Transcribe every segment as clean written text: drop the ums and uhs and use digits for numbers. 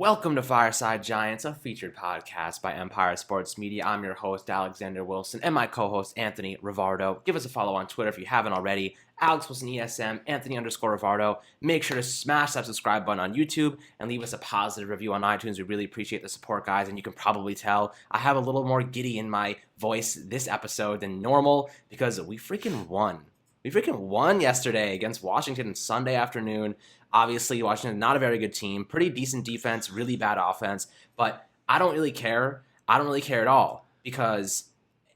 Welcome to Fireside Giants, a featured podcast by Empire Sports Media. I'm your host, Alexander Wilson, and my co-host, Anthony Rivardo. Give us a follow on Twitter if you haven't already. Alex Wilson ESM, Anthony_Rivardo. Make sure to smash that subscribe button on YouTube and leave us a positive review on iTunes. We really appreciate the support, guys, and you can probably tell I have a little more giddy in my voice this episode than normal because we freaking won. We freaking won yesterday against Washington on Sunday afternoon. Obviously, Washington, not a very good team. Pretty decent defense, really bad offense. But I don't really care. I don't really care at all because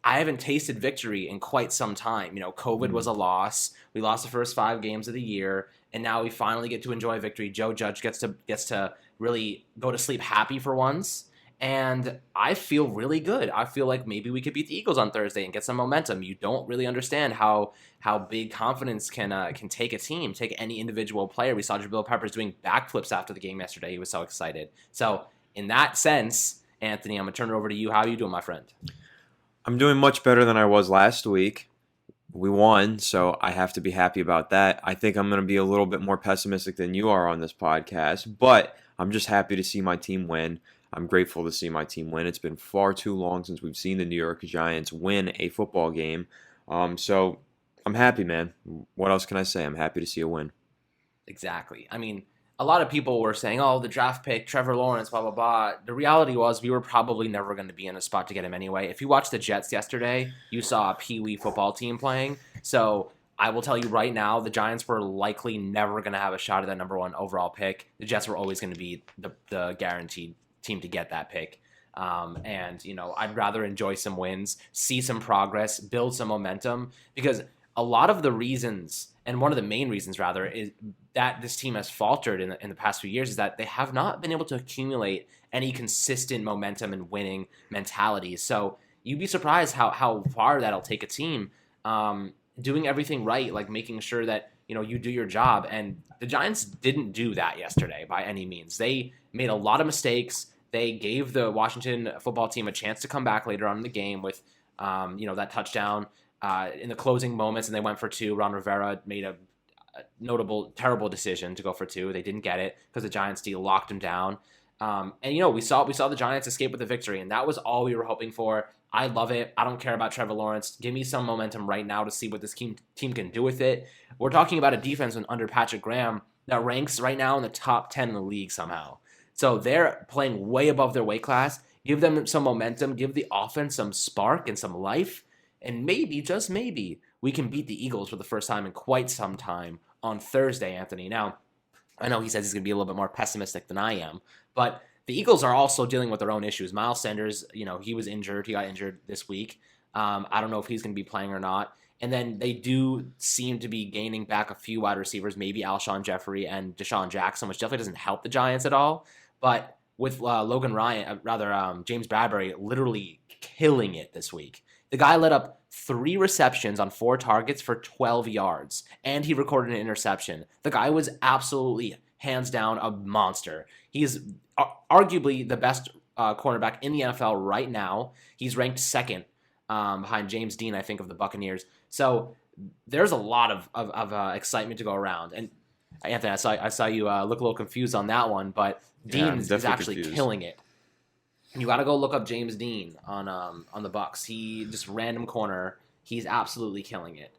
I haven't tasted victory in quite some time. You know, COVID was a loss. We lost the first 5 games of the year, and now we finally get to enjoy victory. Joe Judge gets to really go to sleep happy for once. And I feel really good. I feel like maybe we could beat the Eagles on Thursday and get some momentum. You don't really understand how big confidence can take a team, take any individual player. We saw Jabril Peppers doing backflips after the game yesterday. He was so excited. So in that sense, Anthony, I'm going to turn it over to you. How are you doing, my friend? I'm doing much better than I was last week. We won, so I have to be happy about that. I think I'm going to be a little bit more pessimistic than you are on this podcast, but I'm just happy to see my team win. I'm grateful to see my team win. It's been far too long since we've seen the New York Giants win a football game. So I'm happy, man. What else can I say? I'm happy to see a win. Exactly. I mean, a lot of people were saying, oh, the draft pick, Trevor Lawrence, blah, blah, blah. The reality was we were probably never going to be in a spot to get him anyway. If you watched the Jets yesterday, you saw a Pee-wee football team playing. So I will tell you right now, the Giants were likely never going to have a shot at that number 1 overall pick. The Jets were always going to be the guaranteed team to get that pick. And, you know, I'd rather enjoy some wins, see some progress, build some momentum, because a lot of the reasons, and one of the main reasons rather, is that this team has faltered in the past few years is that they have not been able to accumulate any consistent momentum and winning mentality. So you'd be surprised how far that'll take a team doing everything right, like making sure that, you know, you do your job. And the Giants didn't do that yesterday by any means. They made a lot of mistakes. They gave the Washington football team a chance to come back later on in the game with, that touchdown in the closing moments, and they went for 2. Ron Rivera made a notable, terrible decision to go for 2. They didn't get it because the Giants D locked him down. We saw the Giants escape with a victory, and that was all we were hoping for. I love it. I don't care about Trevor Lawrence. Give me some momentum right now to see what this team can do with it. We're talking about a defense under Patrick Graham that ranks right now in the top 10 in the league somehow. So they're playing way above their weight class. Give them some momentum. Give the offense some spark and some life. And maybe, just maybe, we can beat the Eagles for the first time in quite some time on Thursday, Anthony. Now, I know he says he's going to be a little bit more pessimistic than I am, but the Eagles are also dealing with their own issues. Miles Sanders, he was injured. He got injured this week. I don't know if he's going to be playing or not. And then they do seem to be gaining back a few wide receivers, maybe Alshon Jeffrey and Deshaun Jackson, which definitely doesn't help the Giants at all. But with Logan Ryan, James Bradbury literally killing it this week. The guy led up 3 receptions on 4 targets for 12 yards, and he recorded an interception. The guy was absolutely, hands down, a monster. He's arguably the best cornerback in the NFL right now. He's ranked 2nd behind James Dean, I think, of the Buccaneers. So there's a lot of excitement to go around. And Anthony, I saw you look a little confused on that one, but Dean is actually killing it. You got to go look up James Dean on the Bucs. He just random corner. He's absolutely killing it.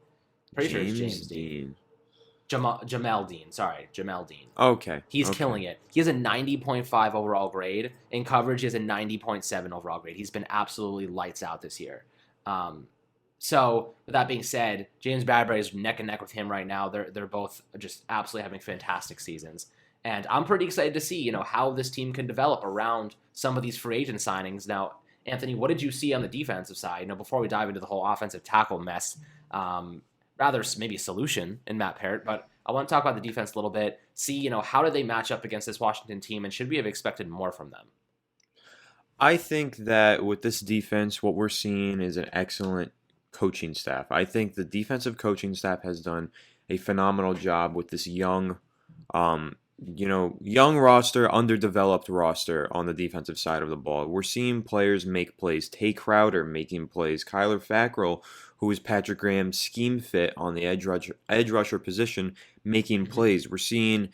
Pretty sure it's James Dean. Jamel Dean. Sorry, Jamel Dean. Okay. He's killing it. He has a 90.5 overall grade. In coverage, he has a 90.7 overall grade. He's been absolutely lights out this year. So with that being said, James Bradbury is neck and neck with him right now. They're both just absolutely having fantastic seasons. And I'm pretty excited to see, how this team can develop around some of these free agent signings. Now, Anthony, what did you see on the defensive side? Before we dive into the whole offensive tackle mess, rather maybe a solution in Matt Parrott, but I want to talk about the defense a little bit, see, how did they match up against this Washington team, and should we have expected more from them? I think that with this defense, what we're seeing is an excellent coaching staff. I think the defensive coaching staff has done a phenomenal job with this young roster, underdeveloped roster on the defensive side of the ball. We're seeing players make plays. Tate Crowder making plays. Kyler Fackrell, who is Patrick Graham's scheme fit on the edge rusher position, making plays. We're seeing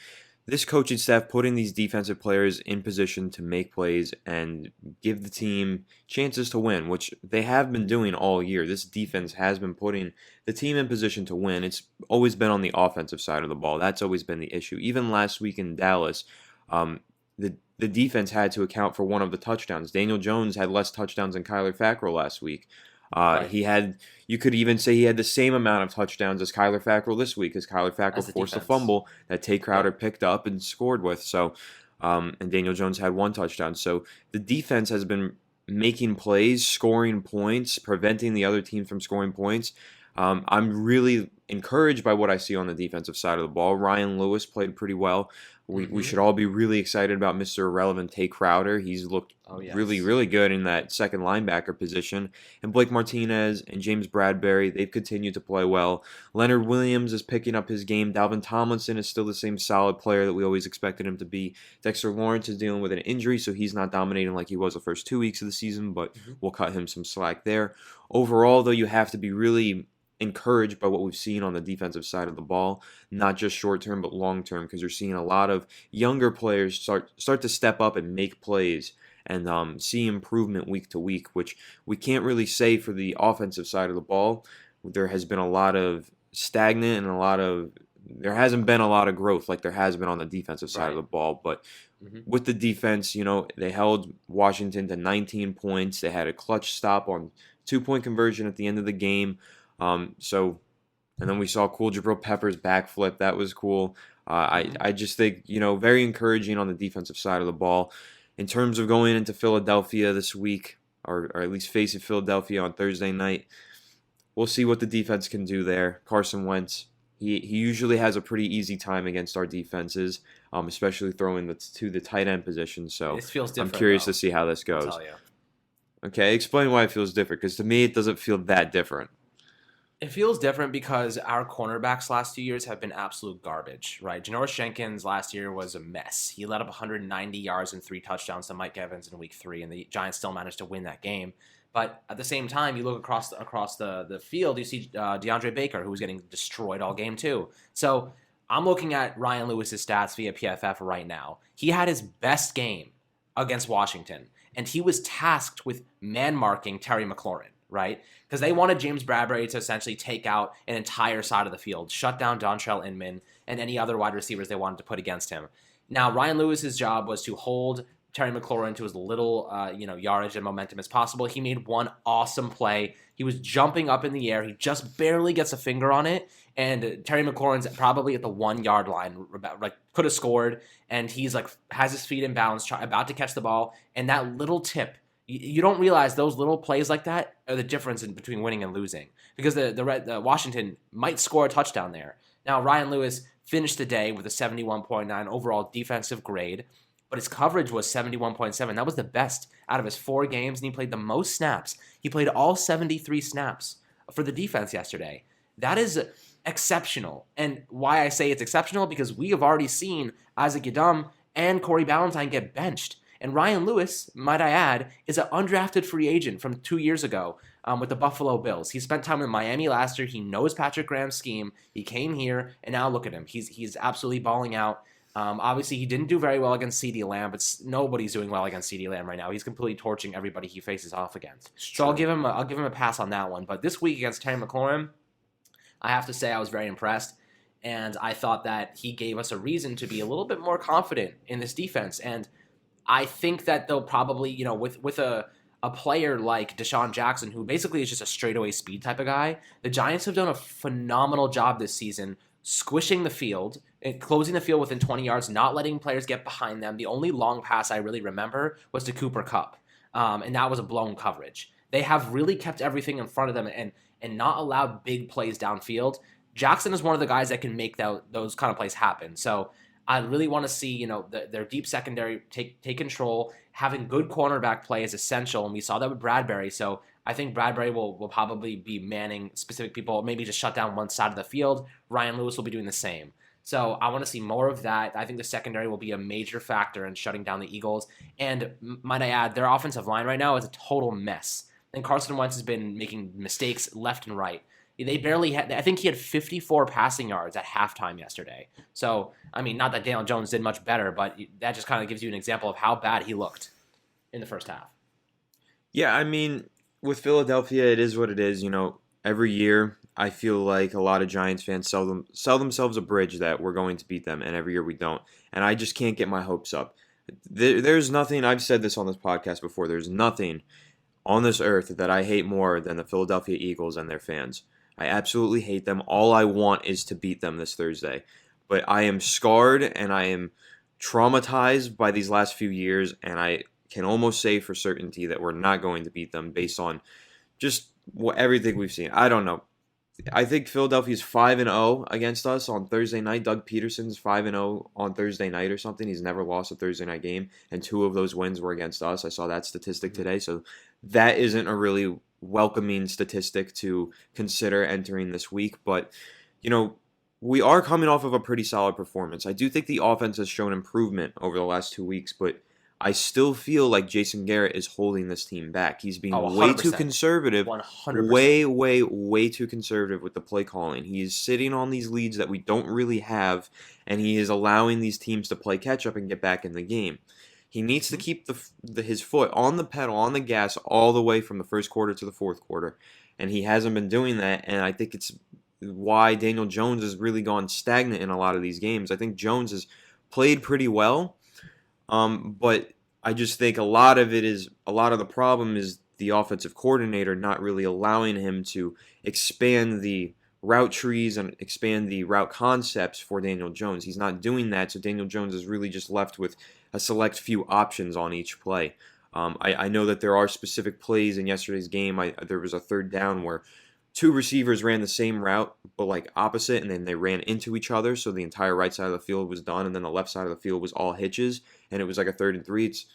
this coaching staff putting these defensive players in position to make plays and give the team chances to win, which they have been doing all year. This defense has been putting the team in position to win. It's always been on the offensive side of the ball. That's always been the issue. Even last week in Dallas, the defense had to account for one of the touchdowns. Daniel Jones had less touchdowns than Kyler Fackrell last week. Right. You could even say he had the same amount of touchdowns as Kyler Fackrell this week, as Kyler Fackrell forced a fumble that Tate Crowder picked up and scored with. So, and Daniel Jones had one touchdown. So the defense has been making plays, scoring points, preventing the other team from scoring points. I'm really encouraged by what I see on the defensive side of the ball. Ryan Lewis played pretty well. We should all be really excited about Mr. Irrelevant Tate Crowder. He's looked really, really good in that second linebacker position. And Blake Martinez and James Bradbury, they've continued to play well. Leonard Williams is picking up his game. Dalvin Tomlinson is still the same solid player that we always expected him to be. Dexter Lawrence is dealing with an injury, so he's not dominating like he was the first 2 weeks of the season, but we'll cut him some slack there. Overall, though, you have to be really encouraged by what we've seen on the defensive side of the ball, not just short term but long term, because you're seeing a lot of younger players start to step up and make plays and see improvement week to week, which we can't really say for the offensive side of the ball. There has been a lot of stagnant and there hasn't been a lot of growth like there has been on the defensive side of the ball. But with the defense, they held Washington to 19 points. They had a clutch stop on 2-point conversion at the end of the game. And then we saw cool Jabril Peppers backflip. That was cool. I just think, very encouraging on the defensive side of the ball. In terms of going into Philadelphia this week, or at least facing Philadelphia on Thursday night, we'll see what the defense can do there. Carson Wentz, he usually has a pretty easy time against our defenses, especially throwing to the tight end position. So this feels different, I'm curious to see how this goes. I'll tell you. Okay, explain why it feels different, because to me it doesn't feel that different. It feels different because our cornerbacks last 2 years have been absolute garbage, right? Janoris Jenkins last year was a mess. He let up 190 yards and 3 touchdowns to Mike Evans in week 3, and the Giants still managed to win that game. But at the same time, you look across the field, you see DeAndre Baker, who was getting destroyed all game too. So I'm looking at Ryan Lewis's stats via PFF right now. He had his best game against Washington, and he was tasked with man-marking Terry McLaurin, right? Because they wanted James Bradbury to essentially take out an entire side of the field, shut down Dontrell Inman and any other wide receivers they wanted to put against him. Now, Ryan Lewis's job was to hold Terry McLaurin to as little yardage and momentum as possible. He made one awesome play. He was jumping up in the air. He just barely gets a finger on it, and Terry McLaurin's probably at the 1 yard line, could have scored, and he's has his feet in bounds, about to catch the ball, and that little tip. You don't realize those little plays like that are the difference in between winning and losing, because the Washington might score a touchdown there. Now, Ryan Lewis finished the day with a 71.9 overall defensive grade, but his coverage was 71.7. That was the best out of his 4 games, and he played the most snaps. He played all 73 snaps for the defense yesterday. That is exceptional. And why I say it's exceptional, because we have already seen Isaac Yadam and Corey Ballantyne get benched. And Ryan Lewis, might I add, is an undrafted free agent from 2 years ago with the Buffalo Bills. He spent time in Miami last year. He knows Patrick Graham's scheme. He came here, and now look at him. He's absolutely balling out. Obviously, he didn't do very well against CeeDee Lamb, but nobody's doing well against CeeDee Lamb right now. He's completely torching everybody he faces off against. So I'll give him a pass on that one. But this week against Terry McLaurin, I have to say I was very impressed. And I thought that he gave us a reason to be a little bit more confident in this defense. And I think that they'll probably, with a player like Deshaun Jackson, who basically is just a straightaway speed type of guy, the Giants have done a phenomenal job this season squishing the field and closing the field within 20 yards, not letting players get behind them. The only long pass I really remember was to Cooper Kupp, and that was a blown coverage. They have really kept everything in front of them and not allowed big plays downfield. Jackson is one of the guys that can make those kind of plays happen. So I really want to see, their deep secondary take control. Having good cornerback play is essential, and we saw that with Bradbury. So I think Bradbury will probably be manning specific people, maybe just shut down one side of the field. Ryan Lewis will be doing the same. So I want to see more of that. I think the secondary will be a major factor in shutting down the Eagles. And might I add, their offensive line right now is a total mess. And Carson Wentz has been making mistakes left and right. They barely had. I think he had 54 passing yards at halftime yesterday. So, I mean, not that Daniel Jones did much better, but that just kind of gives you an example of how bad he looked in the first half. Yeah, I mean, with Philadelphia, it is what it is. Every year I feel like a lot of Giants fans sell themselves a bridge that we're going to beat them, and every year we don't. And I just can't get my hopes up. There's nothing. I've said this on this podcast before. There's nothing on this earth that I hate more than the Philadelphia Eagles and their fans. I absolutely hate them. All I want is to beat them this Thursday. But I am scarred and I am traumatized by these last few years, and I can almost say for certainty that we're not going to beat them based on just everything we've seen. I don't know. I think Philadelphia's 5-0 against us on Thursday night. Doug Peterson's 5-0 on Thursday night or something. He's never lost a Thursday night game, and 2 of those wins were against us. I saw that statistic today, so that isn't a really welcoming statistic to consider entering this week. But, we are coming off of a pretty solid performance. I do think the offense has shown improvement over the last 2 weeks, but I still feel like Jason Garrett is holding this team back. He's being way too conservative, 100%. way too conservative with the play calling. He is sitting on these leads that we don't really have, and he is allowing these teams to play catch up and get back in the game. He needs to keep his foot on the pedal, on the gas, all the way from the first quarter to the fourth quarter, and he hasn't been doing that, and I think it's why Daniel Jones has really gone stagnant in a lot of these games. I think Jones has played pretty well, but I just think a lot of the problem is the offensive coordinator not really allowing him to expand the route trees and expand the route concepts for Daniel Jones. He's not doing that, so Daniel Jones is really just left with a select few options on each play. I know that there are specific plays in yesterday's game. There was a third down where 2 receivers ran the same route, but opposite, and then they ran into each other, so the entire right side of the field was done, and then the left side of the field was all hitches, and it was like a 3rd and 3. It's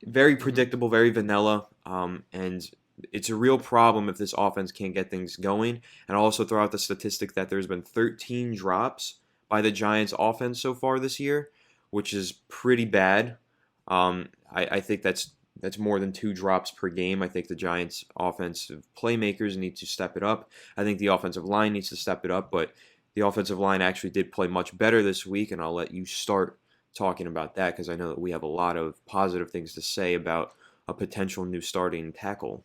very predictable, very vanilla, and it's a real problem if this offense can't get things going. And I'll also throw out the statistic that there's been 13 drops by the Giants offense so far this year, which is pretty bad. I think that's more than 2 drops per game. I think the Giants' offensive playmakers need to step it up. I think the offensive line needs to step it up, but the offensive line actually did play much better this week, and I'll let you start talking about that because I know that we have a lot of positive things to say about a potential new starting tackle.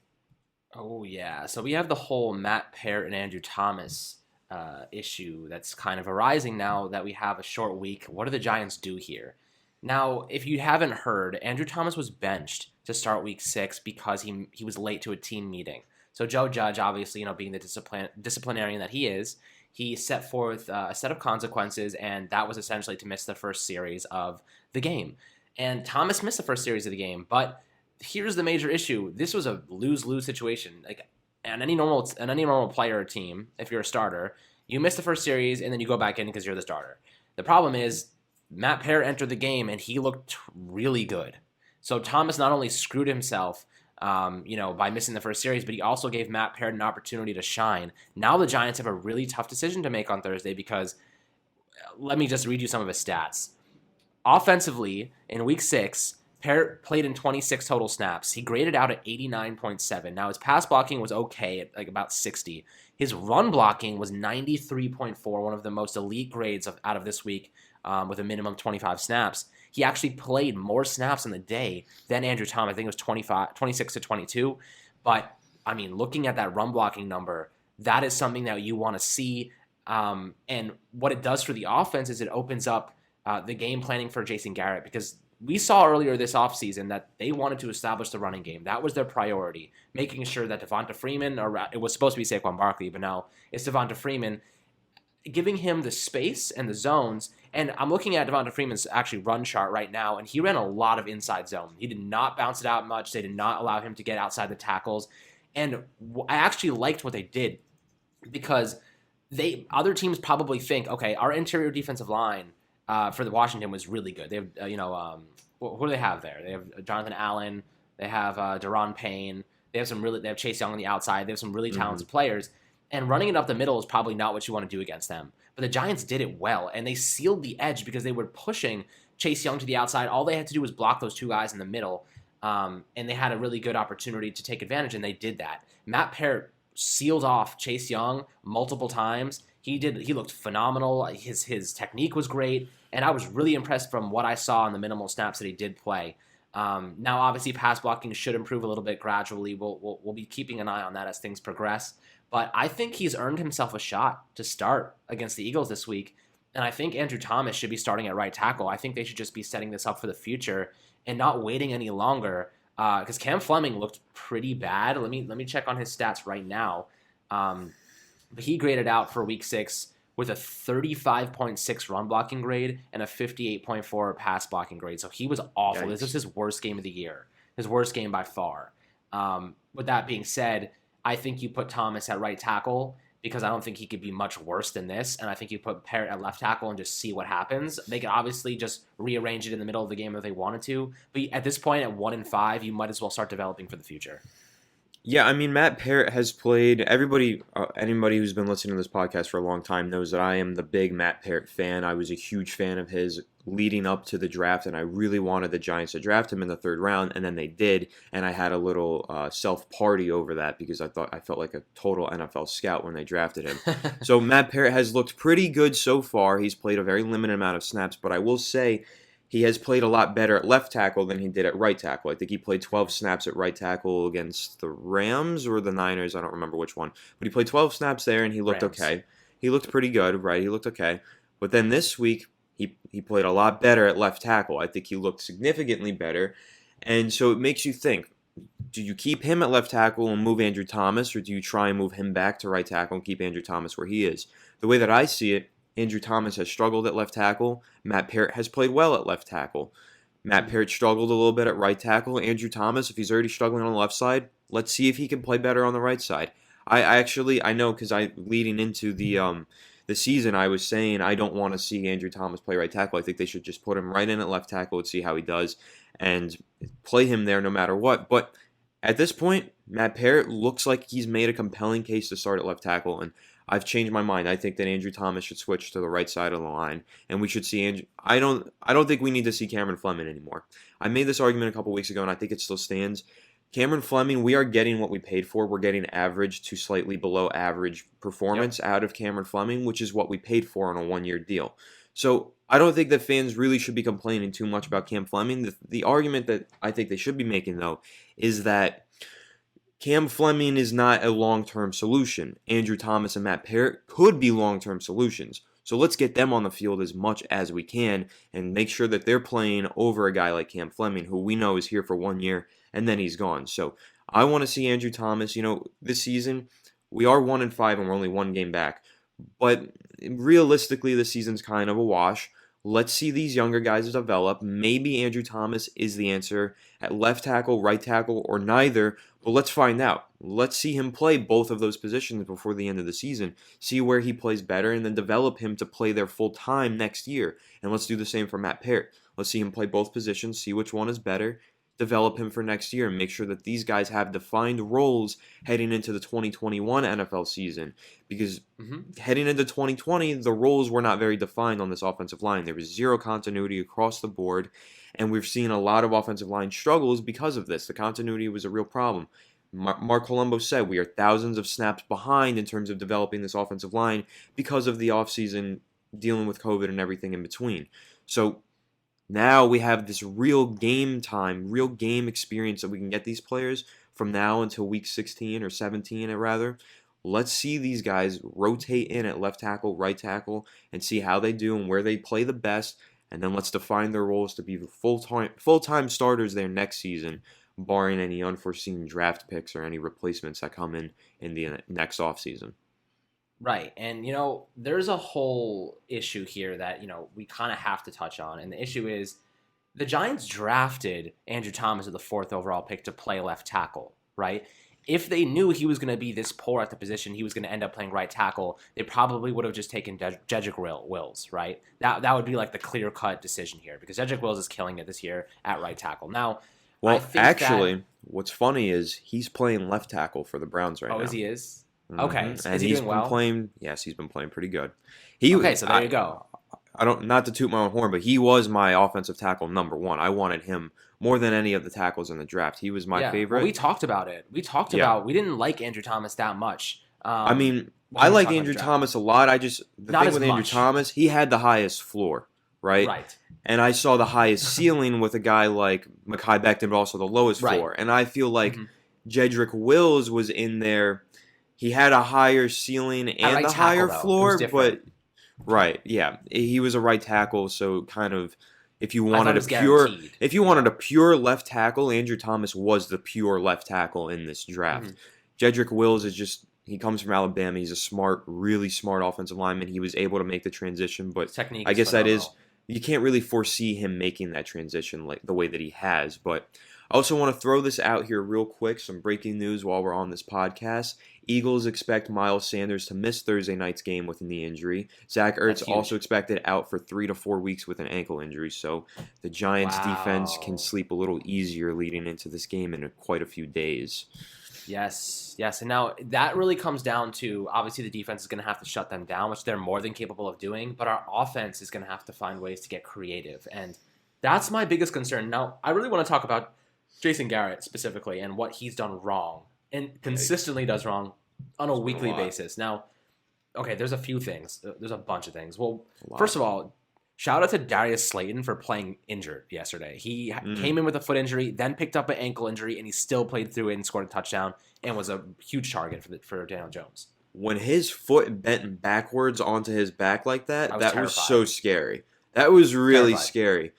Oh, yeah. So we have the whole Matt Peart and Andrew Thomas issue that's kind of arising now that we have a short week. What do the Giants do here? Now, if you haven't heard, Andrew Thomas was benched to start week 6 because he was late to a team meeting. So Joe Judge, obviously, being the disciplinarian that he is, he set forth a set of consequences, and that was essentially to miss the first series of the game. And Thomas missed the first series of the game, but here's the major issue. This was a lose-lose situation. And any normal player or team, if you're a starter, you miss the first series, and then you go back in because you're the starter. The problem is Matt Peart entered the game, and he looked really good. So Thomas not only screwed himself by missing the first series, but he also gave Matt Peart an opportunity to shine. Now the Giants have a really tough decision to make on Thursday because let me just read you some of his stats. Offensively, in week 6, Peart played in 26 total snaps. He graded out at 89.7. Now his pass blocking was okay at about 60. His run blocking was 93.4, one of the most elite grades out of this week with a minimum 25 snaps. He actually played more snaps in the day than Andrew Thomas. I think it was 26 to 22. But, looking at that run blocking number, that is something that you want to see. And what it does for the offense is it opens up the game planning for Jason Garrett, because we saw earlier this offseason that they wanted to establish the running game. That was their priority, making sure that Devonta Freeman, or it was supposed to be Saquon Barkley, but now it's Devonta Freeman, giving him the space and the zones. And I'm looking at Devonta Freeman's actually run chart right now, and he ran a lot of inside zone. He did not bounce it out much. They did not allow him to get outside the tackles. And I actually liked what they did, because other teams probably think, okay, our interior defensive line for the Washington was really good. They have, who do they have there? They have Jonathan Allen. They have Daron Payne. They have Chase Young on the outside. They have some really talented players. And running it up the middle is probably not what you want to do against them. But the Giants did it well, and they sealed the edge because they were pushing Chase Young to the outside. All they had to do was block those 2 guys in the middle, and they had a really good opportunity to take advantage, and they did that. Matt Peart sealed off Chase Young multiple times. He looked phenomenal. His technique was great, and I was really impressed from what I saw in the minimal snaps that he did play. Now, obviously, pass blocking should improve a little bit gradually. We'll be keeping an eye on that as things progress. But I think he's earned himself a shot to start against the Eagles this week. And I think Andrew Thomas should be starting at right tackle. I think they should just be setting this up for the future and not waiting any longer. Because Cam Fleming looked pretty bad. Let me check on his stats right now. But he graded out for week 6 with a 35.6 run blocking grade and a 58.4 pass blocking grade. So he was awful. Yikes. This is his worst game of the year. His worst game by far. With that being said, I think you put Thomas at right tackle because I don't think he could be much worse than this. And I think you put Parrott at left tackle and just see what happens. They could obviously just rearrange it in the middle of the game if they wanted to. But at this point, at 1-5, you might as well start developing for the future. Yeah, I mean, Matt Parrott has played. Anybody who's been listening to this podcast for a long time knows that I am the big Matt Parrott fan. I was a huge fan of his leading up to the draft, and I really wanted the Giants to draft him in the 3rd round, and then they did, and I had a little self-party over that because I felt like a total NFL scout when they drafted him. So Matt Parrott has looked pretty good so far. He's played a very limited amount of snaps, but I will say he has played a lot better at left tackle than he did at right tackle. I think he played 12 snaps at right tackle against the Rams or the Niners. I don't remember which one. But he played 12 snaps there, and he looked okay. He looked pretty good, right? He looked okay. But then this week, he played a lot better at left tackle. I think he looked significantly better. And so it makes you think, do you keep him at left tackle and move Andrew Thomas, or do you try and move him back to right tackle and keep Andrew Thomas where he is? The way that I see it, Andrew Thomas has struggled at left tackle. Matt Parrott has played well at left tackle. Matt Parrott struggled a little bit at right tackle. Andrew Thomas, if he's already struggling on the left side, let's see if he can play better on the right side. I know because leading into the season, I was saying I don't want to see Andrew Thomas play right tackle. I think they should just put him right in at left tackle and see how he does and play him there no matter what. But at this point, Matt Parrott looks like he's made a compelling case to start at left tackle, and I've changed my mind. I think that Andrew Thomas should switch to the right side of the line, and we should see Andrew. I don't think we need to see Cameron Fleming anymore. I made this argument a couple weeks ago, and I think it still stands. Cameron Fleming, we are getting what we paid for. We're getting average to slightly below average performance out of Cameron Fleming, which is what we paid for on a 1-year deal. So I don't think that fans really should be complaining too much about Cam Fleming. The argument that I think they should be making, though, is that Cam Fleming is not a long-term solution. Andrew Thomas and Matt Parrott could be long-term solutions. So let's get them on the field as much as we can and make sure that they're playing over a guy like Cam Fleming, who we know is here for 1 year, and then he's gone. So I want to see Andrew Thomas. This season, we are 1-5 and we're only 1 game back. But realistically, the season's kind of a wash. Let's see these younger guys develop. Maybe Andrew Thomas is the answer at left tackle, right tackle, or neither. But let's find out. Let's see him play both of those positions before the end of the season. See where he plays better and then develop him to play there full time next year. And let's do the same for Matt Parrott. Let's see him play both positions, see which one is better, develop him for next year, and make sure that these guys have defined roles heading into the 2021 NFL season. Because heading into 2020, the roles were not very defined on this offensive line. There was zero continuity across the board, and we've seen a lot of offensive line struggles because of this. The continuity was a real problem. Mark Colombo said we are thousands of snaps behind in terms of developing this offensive line because of the offseason dealing with COVID and everything in between. So now we have this real game time, real game experience that we can get these players from now until week 16 or 17, rather. Let's see these guys rotate in at left tackle, right tackle, and see how they do and where they play the best. And then let's define their roles to be full-time starters there next season, barring any unforeseen draft picks or any replacements that come in the next offseason. Right. And, there's a whole issue here that, we kind of have to touch on. And the issue is the Giants drafted Andrew Thomas as the 4th overall pick to play left tackle, right? If they knew he was going to be this poor at the position, he was going to end up playing right tackle, they probably would have just taken Jedrick Wills, right? That would be like the clear-cut decision here because Jedrick Wills is killing it this year at right tackle. Now, well, actually, what's funny is he's playing left tackle for the Browns right now. Oh, he is? Okay, and he's been well? He's been playing pretty good. So there you go. Not to toot my own horn, but he was my offensive tackle number 1. I wanted him more than any of the tackles in the draft. He was my favorite. Well, we talked about it. We didn't like Andrew Thomas that much. I mean, I like Andrew Thomas a lot. The thing with Andrew Thomas, he had the highest floor, right? Right. And I saw the highest ceiling with a guy like Mekhi Becton, but also the lowest floor. And I feel like Jedrick Wills was in there. He had a higher ceiling and a higher floor, but he was a right tackle, so kind of if you wanted a pure left tackle, Andrew Thomas was the pure left tackle in this draft. Jedrick Wills he comes from Alabama. He's a really smart offensive lineman. He was able to make the transition, but technique, I guess you can't really foresee him making that transition like the way that he has. But I also want to throw this out here real quick, some breaking news while we're on this podcast. Eagles expect Miles Sanders to miss Thursday night's game with a knee injury. Zach Ertz also expected out for 3 to 4 weeks with an ankle injury. So the Giants' defense can sleep a little easier leading into this game in quite a few days. Yes. And now that really comes down to, obviously the defense is going to have to shut them down, which they're more than capable of doing, but our offense is going to have to find ways to get creative. And that's my biggest concern. Now, I really want to talk about Jason Garrett specifically and what he's done wrong and consistently does wrong on a weekly basis. Now, okay, there's a few things. There's a bunch of things. Well, first of all, shout out to Darius Slayton for playing injured yesterday. He came in with a foot injury, then picked up an ankle injury, and he still played through it and scored a touchdown and was a huge target for Daniel Jones. When his foot bent backwards onto his back like that was so scary. That was really scary.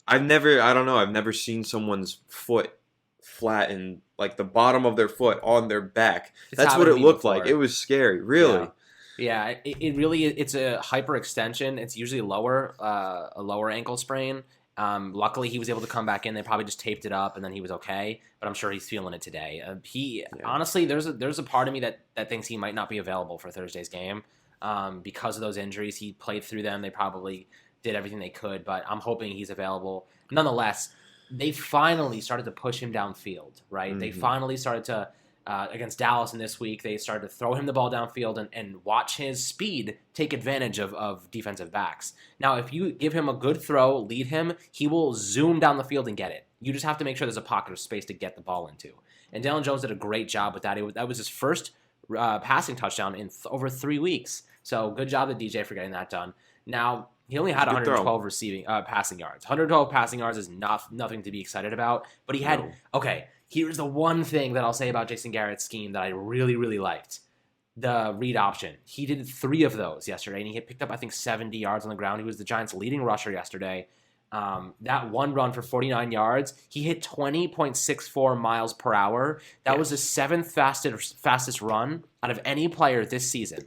I've never seen someone's foot flatten, like the bottom of their foot on their back. That's what it looked like. It was scary, really. Yeah, it's a hyperextension. It's usually a lower ankle sprain. Luckily, he was able to come back in. They probably just taped it up, and then he was okay. But I'm sure he's feeling it today. Honestly, there's a part of me that thinks he might not be available for Thursday's game because of those injuries. He played through them. They probably did everything they could, but I'm hoping he's available. Nonetheless, they finally started to push him downfield, right? They finally started to. Against Dallas in this week, they started to throw him the ball downfield and watch his speed take advantage of defensive backs. Now, if you give him a good throw, lead him, he will zoom down the field and get it. You just have to make sure there's a pocket of space to get the ball into. And Daniel Jones did a great job with that. That was his first passing touchdown in over 3 weeks. So good job to DJ for getting that done. Now, he only had 112 passing yards. 112 passing yards is nothing to be excited about. But he had, here's the one thing that I'll say about Jason Garrett's scheme that I really, really liked. The read option. He did 3 of those yesterday, and he picked up, I think, 70 yards on the ground. He was the Giants' leading rusher yesterday. That one run for 49 yards, he hit 20.64 miles per hour. That was the 7th fastest run out of any player this season.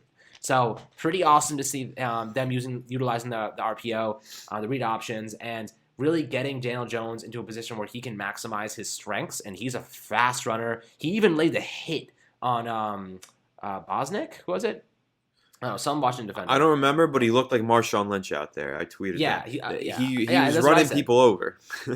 So pretty awesome to see them utilizing the RPO, the read options, and really getting Daniel Jones into a position where he can maximize his strengths, and he's a fast runner. He even laid the hit on Bosnick. Who was it? Oh, some Washington defender. I don't remember, but he looked like Marshawn Lynch out there. I tweeted that. He was running people over. I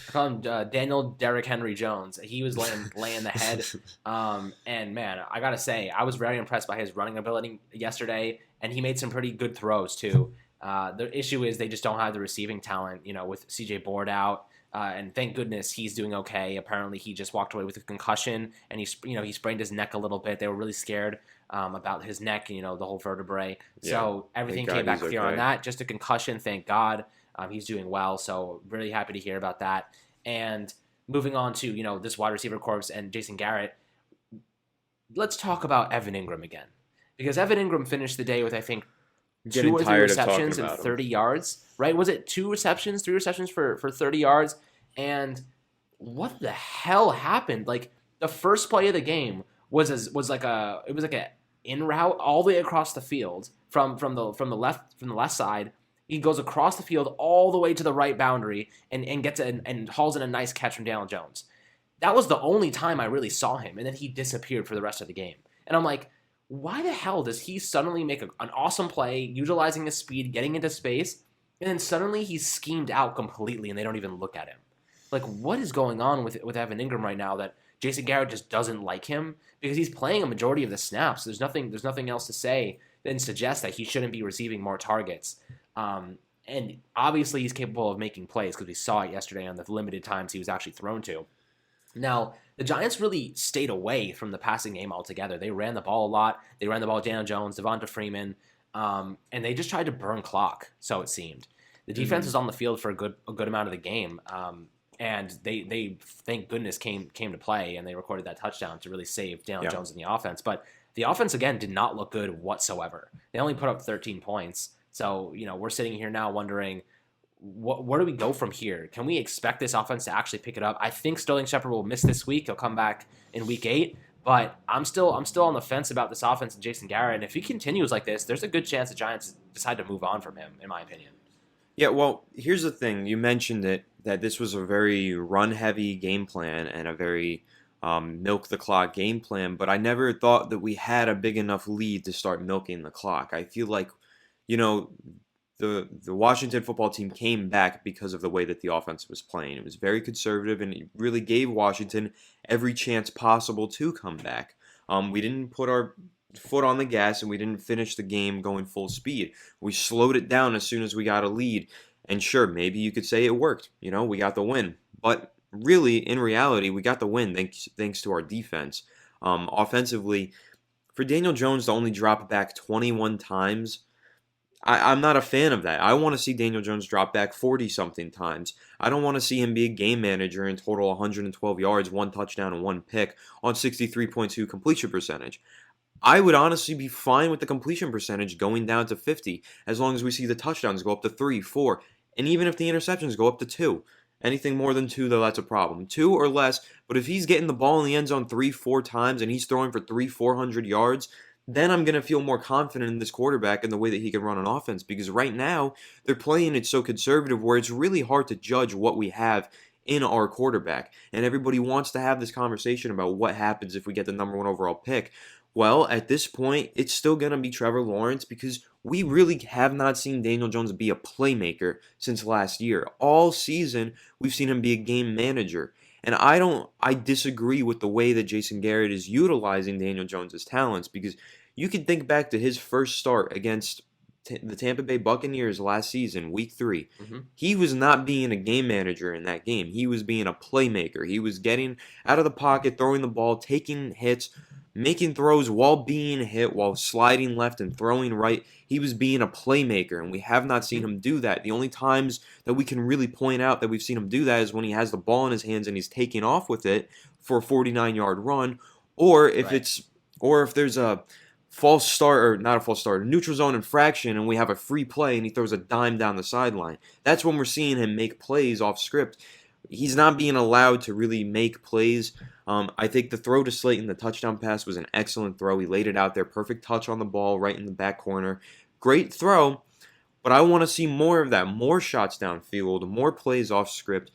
call him Daniel Derrick Henry Jones. He was laying the head. And, man, I got to say, I was very impressed by his running ability yesterday, and he made some pretty good throws, too. The issue is they just don't have the receiving talent, with CJ Board out. And thank goodness he's doing okay. Apparently he just walked away with a concussion, and he sprained his neck a little bit. They were really scared about his neck, the whole vertebrae. So everything came back clear on that. Just a concussion, thank God. He's doing well, so really happy to hear about that. And moving on to, this wide receiver corps and Jason Garrett, let's talk about Evan Engram again. Because Evan Engram finished the day with, I think, 2 or 3 receptions and 30 yards, right? Was it 2 receptions, 3 receptions for 30 yards? And what the hell happened? Like, the first play of the game was like a in route all the way across the field from the left side. He goes across the field all the way to the right boundary and gets and hauls in a nice catch from Daniel Jones. That was the only time I really saw him, and then he disappeared for the rest of the game. And I'm like, why the hell does he suddenly make an awesome play, utilizing his speed, getting into space, and then suddenly he's schemed out completely and they don't even look at him? Like, what is going on with Evan Engram right now that Jason Garrett just doesn't like him? Because he's playing a majority of the snaps. There's nothing else to say than suggest that he shouldn't be receiving more targets. And obviously he's capable of making plays because we saw it yesterday on the limited times he was actually thrown to. Now, the Giants really stayed away from the passing game altogether. They ran the ball a lot. They ran the ball with Daniel Jones, Devonta Freeman, and they just tried to burn clock, so it seemed. The defense was on the field for a good amount of the game, and they thank goodness came to play, and they recorded that touchdown to really save Daniel Jones in the offense. But the offense, again, did not look good whatsoever. They only put up 13 points. So, we're sitting here now wondering, where do we go from here? Can we expect this offense to actually pick it up? I think Sterling Shepard will miss this week. He'll come back in week 8. But I'm still on the fence about this offense and Jason Garrett. And if he continues like this, there's a good chance the Giants decide to move on from him, in my opinion. Yeah, well, here's the thing. You mentioned it, that this was a very run-heavy game plan and a very milk-the-clock game plan, but I never thought that we had a big enough lead to start milking the clock. I feel like, the Washington football team came back because of the way that the offense was playing. It was very conservative, and it really gave Washington every chance possible to come back. We didn't put our foot on the gas, and we didn't finish the game going full speed. We slowed it down as soon as we got a lead, and sure, maybe you could say it worked. We got the win. But really, in reality, we got the win thanks to our defense. Offensively, for Daniel Jones to only drop back 21 times, I'm not a fan of that. I want to see Daniel Jones drop back 40-something times. I don't want to see him be a game manager and total 112 yards, 1 touchdown, and 1 pick on 63.2 completion percentage. I would honestly be fine with the completion percentage going down to 50 as long as we see the touchdowns go up to 3, 4, and even if the interceptions go up to 2. Anything more than 2, though, that's a problem. 2 or less, but if he's getting the ball in the end zone 3, 4 times and he's throwing for 400 yards, then I'm going to feel more confident in this quarterback and the way that he can run an offense, because right now they're playing it so conservative where it's really hard to judge what we have in our quarterback. And everybody wants to have this conversation about what happens if we get the number 1 overall pick. Well, at this point, it's still going to be Trevor Lawrence, because we really have not seen Daniel Jones be a playmaker since last year. All season, we've seen him be a game manager. And I disagree with the way that Jason Garrett is utilizing Daniel Jones' talents, because you can think back to his first start against the Tampa Bay Buccaneers last season, week 3. Mm-hmm. He was not being a game manager in that game. He was being a playmaker. He was getting out of the pocket, throwing the ball, taking hits, making throws while being hit, while sliding left and throwing right. He was being a playmaker, and we have not seen him do that. The only times that we can really point out that we've seen him do that is when he has the ball in his hands and he's taking off with it for a 49-yard run, or if there's a false start, or not a false start, a neutral zone infraction, and we have a free play and he throws a dime down the sideline. That's when we're seeing him make plays off script. He's not being allowed to really make plays. I think the throw to Slayton, the touchdown pass, was an excellent throw. He laid it out there. Perfect touch on the ball right in the back corner. Great throw, but I want to see more of that. More shots downfield, more plays off script.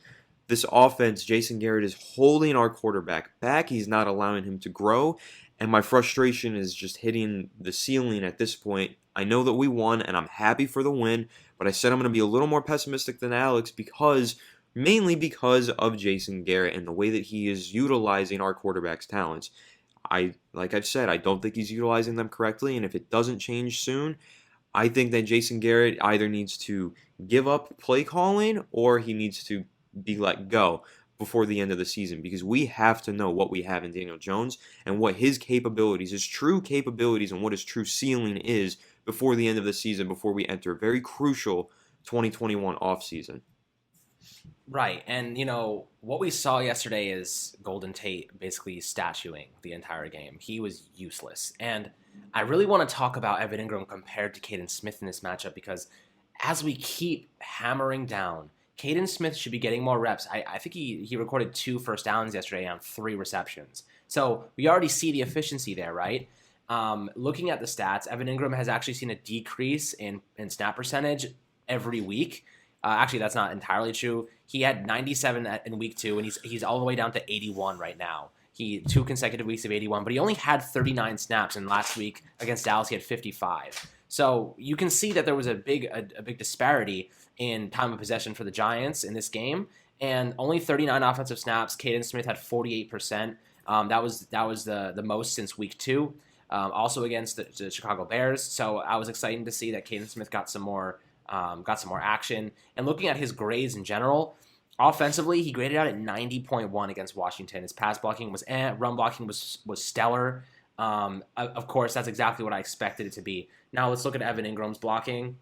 This offense, Jason Garrett is holding our quarterback back. He's not allowing him to grow, and my frustration is just hitting the ceiling at this point. I know that we won, and I'm happy for the win, but I said I'm going to be a little more pessimistic than Alex mainly because of Jason Garrett and the way that he is utilizing our quarterback's talents. Like I've said, I don't think he's utilizing them correctly, and if it doesn't change soon, I think that Jason Garrett either needs to give up play calling or he needs to be let go before the end of the season, because we have to know what we have in Daniel Jones and what his capabilities, his true capabilities, and what his true ceiling is before the end of the season, before we enter a very crucial 2021 offseason. Right, and what we saw yesterday is Golden Tate basically statuing the entire game. He was useless, and I really want to talk about Evan Ingram compared to Caden Smith in this matchup, because as we keep hammering down, Caden Smith should be getting more reps. I think he recorded 2 first downs yesterday on 3 receptions, so we already see the efficiency there, right? Looking at the stats, Evan Ingram has actually seen a decrease in snap percentage every week. Actually, that's not entirely true. He had 97 in week 2, and he's all the way down to 81 right now. 2 consecutive weeks of 81, but he only had 39 snaps, and last week against Dallas he had 55. So you can see that there was a big disparity in time of possession for the Giants in this game, and only 39 offensive snaps. Caden Smith had 48%. That was the most since week 2. Also against the Chicago Bears. So I was excited to see that Caden Smith got some more got some more action. And looking at his grades in general, offensively, he graded out at 90.1 against Washington. His pass blocking was run blocking was stellar. Of course, that's exactly what I expected it to be. Now let's look at Evan Ingram's blocking.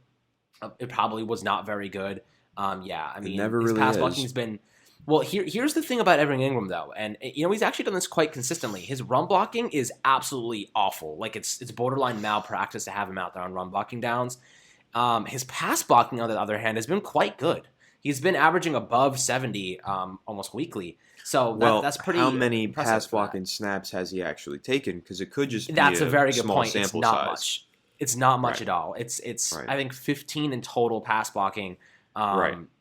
It probably was not very good. I mean, his pass blocking's been. Well, here's the thing about Evan Ingram, though, and he's actually done this quite consistently. His run blocking is absolutely awful. Like it's borderline malpractice to have him out there on run blocking downs. His pass blocking, on the other hand, has been quite good. He's been averaging above 70 almost weekly. So that's pretty. How many pass blocking snaps has he actually taken? Because it could just be a very good small point. Sample it's not size. much. It's not much at all. It's right. I think 15 in total pass blocking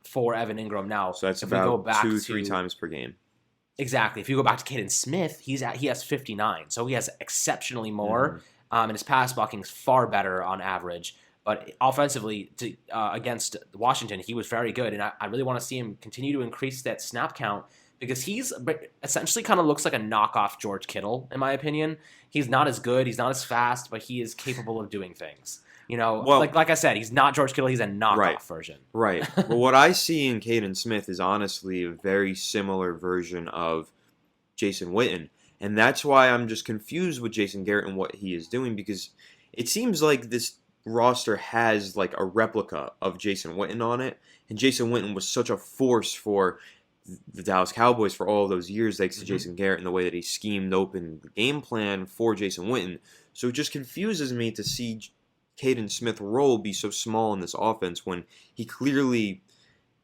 for Evan Ingram. Now, so that's if about we go back 2-3 times per game. Exactly. If you go back to Caden Smith, he has 59, so he has exceptionally more, and his pass blocking is far better on average. But offensively, against Washington, he was very good, and I really want to see him continue to increase that snap count because he's essentially kind of looks like a knockoff George Kittle, in my opinion. He's not as good, he's not as fast, but he is capable of doing things. Like I said, he's not George Kittle, he's a knockoff version. Right. But what I see in Caden Smith is honestly a very similar version of Jason Witten, and that's why I'm just confused with Jason Garrett and what he is doing because it seems like this roster has like a replica of Jason Witten on it, and Jason Witten was such a force for the Dallas Cowboys for all of those years thanks to Jason Garrett and the way that he schemed open the game plan for Jason Witten. So it just confuses me to see Caden Smith's role be so small in this offense when he clearly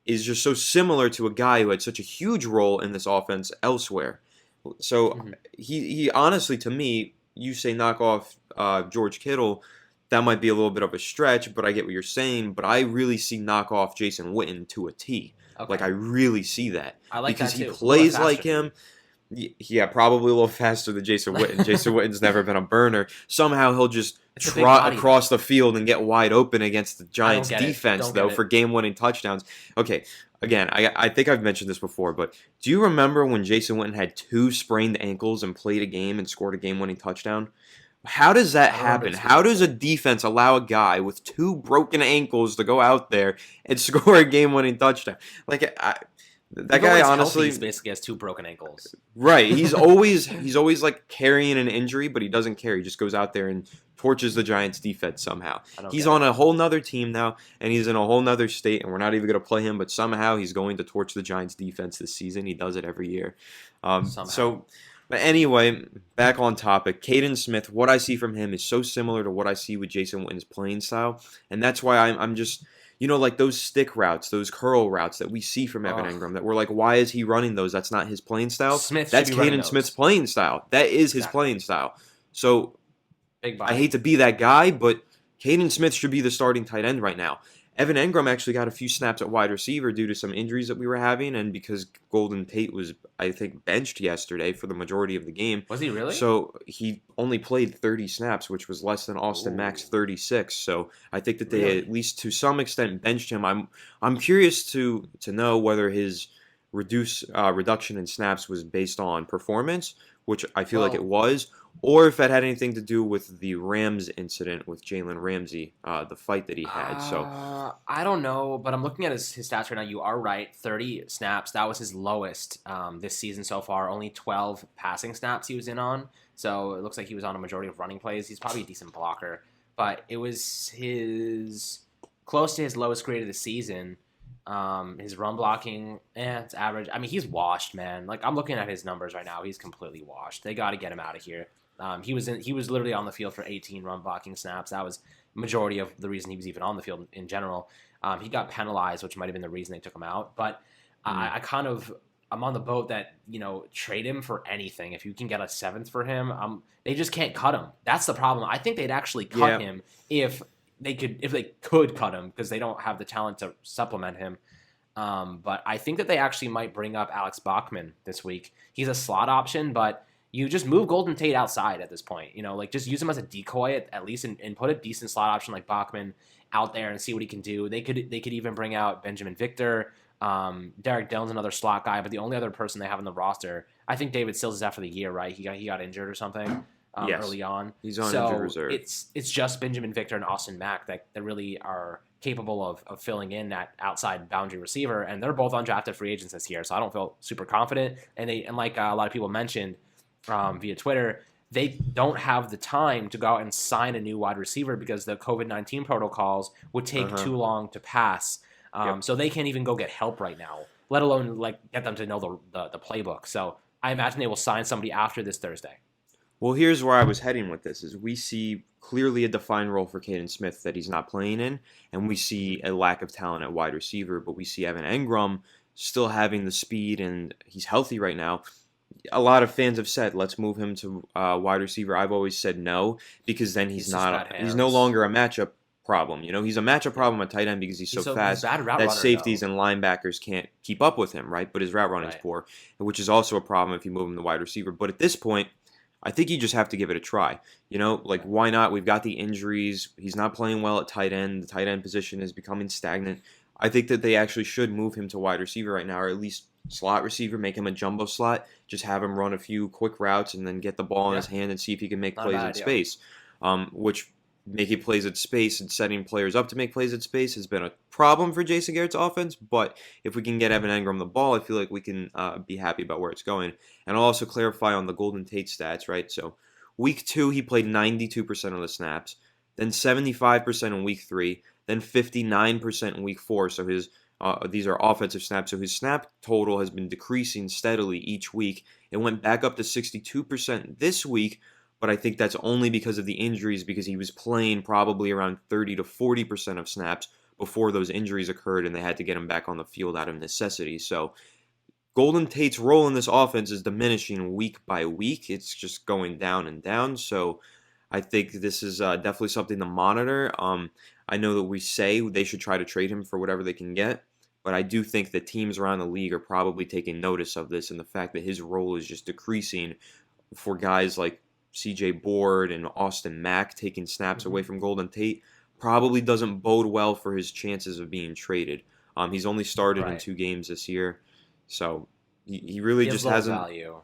is just so similar to a guy who had such a huge role in this offense elsewhere. So he honestly, to me, you say knock off George Kittle, that might be a little bit of a stretch, but I get what you're saying. But I really see knock off Jason Witten to a T. Okay. Like I really see that. I like because that too. He plays like him. Yeah, probably a little faster than Jason Witten. Jason Witten's never been a burner. Somehow he'll just trot across the field and get wide open against the Giants' defense, though, for game-winning touchdowns. Okay, again, I think I've mentioned this before, but do you remember when Jason Witten had 2 sprained ankles and played a game and scored a game-winning touchdown? How does that happen? How does a defense allow a guy with 2 broken ankles to go out there and score a game-winning touchdown? Like, that guy honestly basically has 2 broken ankles. Right. He's always like carrying an injury, but he doesn't care. He just goes out there and torches the Giants defense somehow. He's on a whole nother team now, and he's in a whole nother state, and we're not even going to play him, but somehow he's going to torch the Giants defense this season. He does it every year. But anyway, back on topic, Caden Smith, what I see from him is so similar to what I see with Jason Witten's playing style, and that's why I'm just, like those stick routes, those curl routes that we see from Evan Engram, that we're like, why is he running those? That's not his playing style. That's Caden Smith's playing style. That is his playing style. So I hate to be that guy, but Caden Smith should be the starting tight end right now. Evan Engram actually got a few snaps at wide receiver due to some injuries that we were having, and because Golden Tate was, I think, benched yesterday for the majority of the game. Was he really? So he only played 30 snaps, which was less than Austin Mack's 36. So I think that they at least to some extent benched him. I'm curious to know whether his reduction in snaps was based on performance, which I feel like it was, or if it had anything to do with the Rams incident with Jalen Ramsey, the fight that he had. I don't know, but I'm looking at his stats right now. You are right, 30 snaps. That was his lowest this season so far. Only 12 passing snaps he was in on, so it looks like he was on a majority of running plays. He's probably a decent blocker, but it was close to his lowest grade of the season. His run blocking, it's average. I mean, he's washed, man. Like, I'm looking at his numbers right now. He's completely washed. They got to get him out of here. He was literally on the field for 18 run blocking snaps. That was majority of the reason he was even on the field in general. He got penalized, which might have been the reason they took him out. But I'm on the boat that, trade him for anything. If you can get a 7th for him, they just can't cut him. That's the problem. I think they'd actually cut him if they could cut him, because they don't have the talent to supplement him. But I think that they actually might bring up Alex Bachman this week. He's a slot option, but you just move Golden Tate outside at this point. Just use him as a decoy at least, and put a decent slot option like Bachman out there and see what he can do. They could even bring out Benjamin Victor. Derek Dillon's another slot guy, but the only other person they have in the roster, I think David Sills is out for the year, right? He got injured or something. Early on. He's on injured reserve. It's just Benjamin Victor and Austin Mack that really are capable of filling in that outside boundary receiver, and they're both undrafted free agents this year, so I don't feel super confident. And like a lot of people mentioned via Twitter, they don't have the time to go out and sign a new wide receiver because the COVID-19 protocols would take too long to pass. So they can't even go get help right now, let alone like get them to know the playbook. So I imagine they will sign somebody after this Thursday. Well, here's where I was heading with this, is we see clearly a defined role for Caden Smith that he's not playing in, and we see a lack of talent at wide receiver, but we see Evan Engram still having the speed, and he's healthy right now. A lot of fans have said, let's move him to wide receiver. I've always said no, because then he's no longer a matchup problem. You know, he's a matchup problem at tight end because he's so fast that safeties and linebackers can't keep up with him, right? But his route running is poor, which is also a problem if you move him to wide receiver. But at this point, I think you just have to give it a try. You know, like, why not? We've got the injuries. He's not playing well at tight end. The tight end position is becoming stagnant. I think that they actually should move him to wide receiver right now, or at least slot receiver, make him a jumbo slot, just have him run a few quick routes and then get the ball in his hand and see if he can make plays in space, which making plays at space and setting players up to make plays at space has been a problem for Jason Garrett's offense. But if we can get Evan Engram the ball, I feel like we can be happy about where it's going. And I'll also clarify on the Golden Tate stats, right? So week 2, he played 92% of the snaps, then 75% in week 3, then 59% in week 4. So his these are offensive snaps. So his snap total has been decreasing steadily each week. It went back up to 62% this week, but I think that's only because of the injuries, because he was playing probably around 30 to 40% of snaps before those injuries occurred, and they had to get him back on the field out of necessity. So Golden Tate's role in this offense is diminishing week by week. It's just going down and down. So I think this is definitely something to monitor. I know that we say they should try to trade him for whatever they can get, but I do think that teams around the league are probably taking notice of this and the fact that his role is just decreasing for guys like CJ Board and Austin Mack taking snaps away from Golden Tate probably doesn't bode well for his chances of being traded. He's only started in 2 games this year, so he really just hasn't. Value.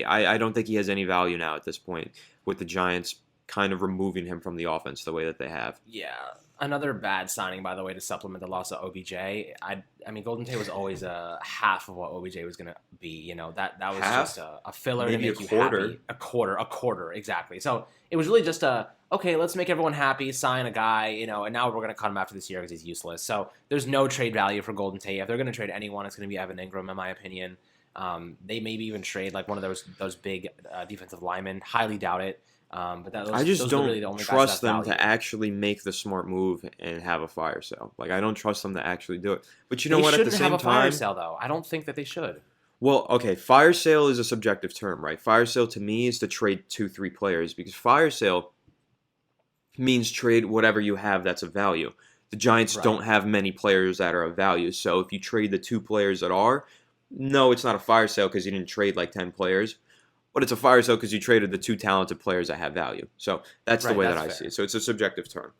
I don't think he has any value now at this point, with the Giants kind of removing him from the offense the way that they have. Yeah. Another bad signing, by the way, to supplement the loss of OBJ. I mean, Golden Tate was always a half of what OBJ was going to be. You know, that was just a filler to make you happy. A quarter, exactly. So it was really just okay, let's make everyone happy, sign a guy, you know, and now we're going to cut him after this year because he's useless. So there's no trade value for Golden Tate. If they're going to trade anyone, it's going to be Evan Engram, in my opinion. They maybe even trade like one of those big defensive linemen. Highly doubt it. But I just don't really trust them to actually make the smart move and have a fire sale. Like, I don't trust them to actually do it. But you know what? At the same time, have a fire sale, though. I don't think that they should. Well, okay, fire sale is a subjective term, right? Fire sale to me is to trade 2-3 players, because fire sale means trade whatever you have that's of value. The Giants don't have many players that are of value, so if you trade the 2 players that are, no, it's not a fire sale because you didn't trade like 10 players. But it's a fire sale because you traded the 2 talented players that have value. So that's the way that I see it. So it's a subjective term.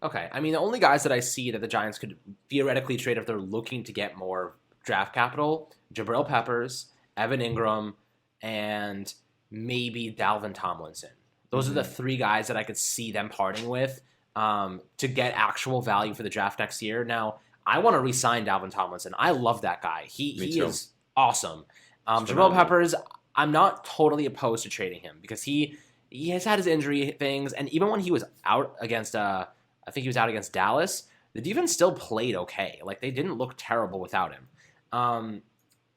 Okay. I mean, the only guys that I see that the Giants could theoretically trade if they're looking to get more draft capital, Jabril Peppers, Evan Engram, and maybe Dalvin Tomlinson. Those are the 3 guys that I could see them parting with to get actual value for the draft next year. Now, I want to re-sign Dalvin Tomlinson. I love that guy. He is awesome. Jabril Peppers, I'm not totally opposed to trading him because he has had his injury things, and even when he was out against, I think he was out against Dallas, the defense still played okay. Like, they didn't look terrible without him.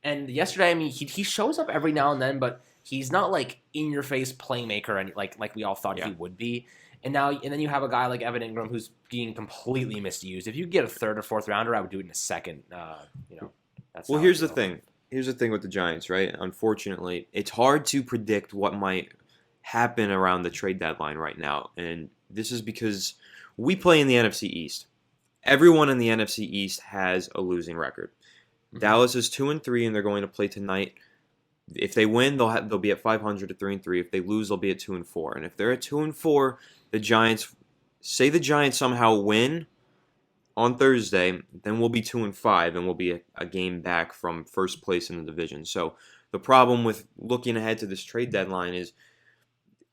And yesterday, I mean, he shows up every now and then, but he's not like in your face playmaker and like we all thought he would be. And then you have a guy like Evan Engram who's being completely misused. If you get a 3rd or 4th rounder, I would do it in a second. That's here's the thing. Here's the thing with the Giants, right? Unfortunately, it's hard to predict what might happen around the trade deadline right now. And this is because we play in the NFC East. Everyone in the NFC East has a losing record. Dallas is 2-3, and they're going to play tonight. If they win, they'll be at 500 at 3-3. If they lose, they'll be at 2-4. And if they're at 2-4, the Giants somehow win on Thursday, then we'll be 2-5, and we'll be a game back from first place in the division. So the problem with looking ahead to this trade deadline is,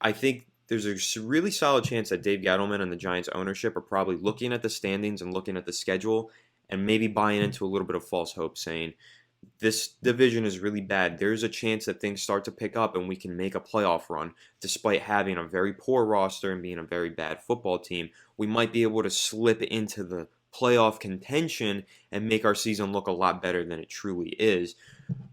I think there's a really solid chance that Dave Gettleman and the Giants ownership are probably looking at the standings and looking at the schedule and maybe buying into a little bit of false hope, saying this division is really bad. There's a chance that things start to pick up and we can make a playoff run despite having a very poor roster and being a very bad football team. We might be able to slip into the playoff contention and make our season look a lot better than it truly is.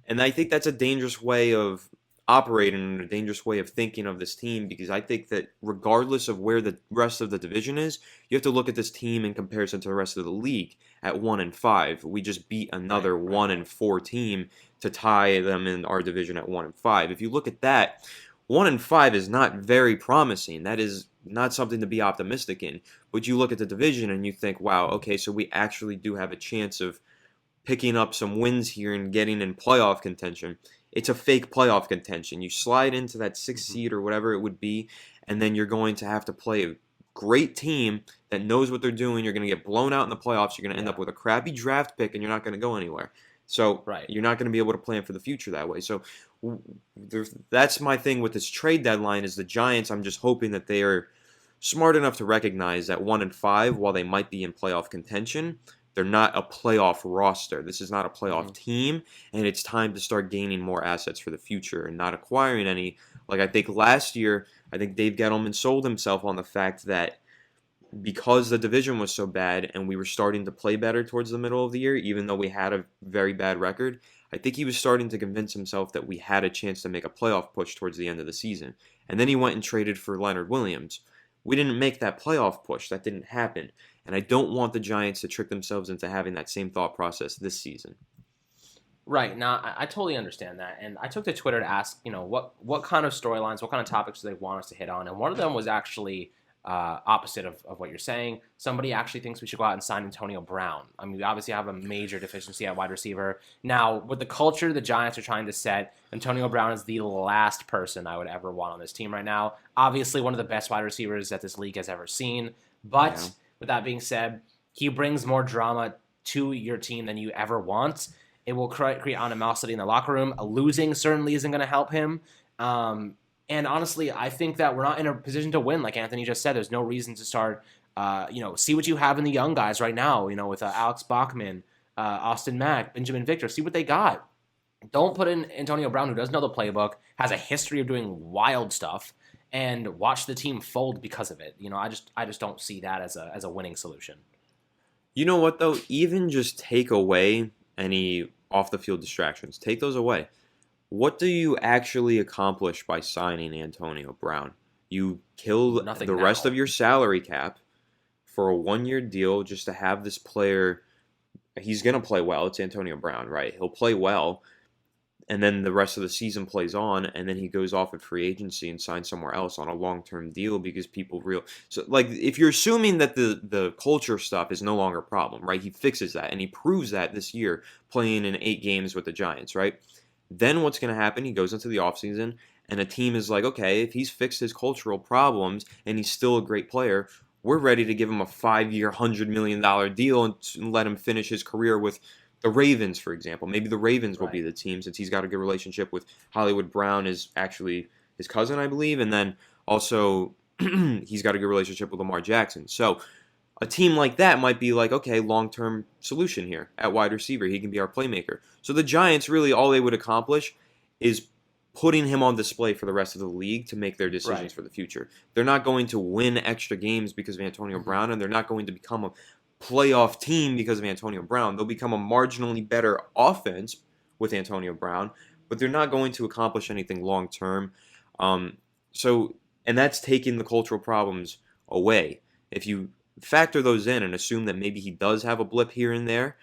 And I think that's a dangerous way of operating and a dangerous way of thinking of this team, because I think that regardless of where the rest of the division is, you have to look at this team in comparison to the rest of the league at 1-5. We just beat another 1-4 team to tie them in our division at 1-5. If you look at that, 1-5 is not very promising. That is not something to be optimistic in. But you look at the division and you think, wow, okay, so we actually do have a chance of picking up some wins here and getting in playoff contention. It's a fake playoff contention. You slide into that 6th seed or whatever it would be, and then you're going to have to play a great team that knows what they're doing. You're going to get blown out in the playoffs. You're going to end up with a crappy draft pick, and you're not going to go anywhere. So you're not going to be able to plan for the future that way. So that's my thing with this trade deadline is the Giants. I'm just hoping that they are smart enough to recognize that 1-5, while they might be in playoff contention, they're not a playoff roster. This is not a playoff team, and it's time to start gaining more assets for the future and not acquiring any. Like I think last year, I think Dave Gettleman sold himself on the fact that because the division was so bad and we were starting to play better towards the middle of the year, even though we had a very bad record, I think he was starting to convince himself that we had a chance to make a playoff push towards the end of the season. And then he went and traded for Leonard Williams. We didn't make that playoff push. That didn't happen. And I don't want the Giants to trick themselves into having that same thought process this season. Right. Now, I totally understand that. And I took to Twitter to ask, what kind of storylines, what kind of topics do they want us to hit on? And one of them was actually opposite of what you're saying. Somebody actually thinks we should go out and sign Antonio Brown. I mean, we obviously have a major deficiency at wide receiver. Now, with the culture the Giants are trying to set, Antonio Brown is the last person I would ever want on this team right now. Obviously, one of the best wide receivers that this league has ever seen. But with that being said, he brings more drama to your team than you ever want. It will create animosity in the locker room. Losing certainly isn't going to help him. And honestly, I think that we're not in a position to win. Like Anthony just said, there's no reason to start, see what you have in the young guys right now, with Alex Bachman, Austin Mack, Benjamin Victor. See what they got. Don't put in Antonio Brown, who doesn't know the playbook, has a history of doing wild stuff, and watch the team fold because of it. I just don't see that as a winning solution. You know what, though? Even just take away any off-the-field distractions. Take those away. What do you actually accomplish by signing Antonio Brown? You kill the rest of your salary cap for a one-year deal just to have this player. He's going to play well. It's Antonio Brown, right? He'll play well, and then the rest of the season plays on, and then he goes off at free agency and signs somewhere else on a long-term deal because people So, if you're assuming that the culture stuff is no longer a problem, right? He fixes that, and he proves that this year playing in 8 games with the Giants, right? Then what's going to happen? He goes into the offseason, and a team is like, okay, if he's fixed his cultural problems and he's still a great player, we're ready to give him a 5-year, $100 million deal and let him finish his career with the Ravens, for example. Maybe the Ravens will be the team since he's got a good relationship with Hollywood Brown, is actually his cousin, I believe, and then also he's got a good relationship with Lamar Jackson. So a team like that might be like, okay, long-term solution here at wide receiver. He can be our playmaker. So the Giants, really, all they would accomplish is putting him on display for the rest of the league to make their decisions for the future. They're not going to win extra games because of Antonio Brown, and they're not going to become a playoff team because of Antonio Brown. They'll become a marginally better offense with Antonio Brown, but they're not going to accomplish anything long-term. And that's taking the cultural problems away. If you factor those in and assume that maybe he does have a blip here and there,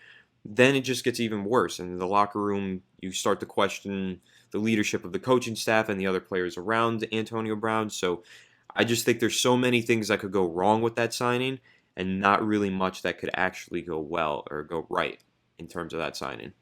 then it just gets even worse. And in the locker room, you start to question the leadership of the coaching staff and the other players around Antonio Brown. So I just think there's so many things that could go wrong with that signing and not really much that could actually go well or go right in terms of that signing.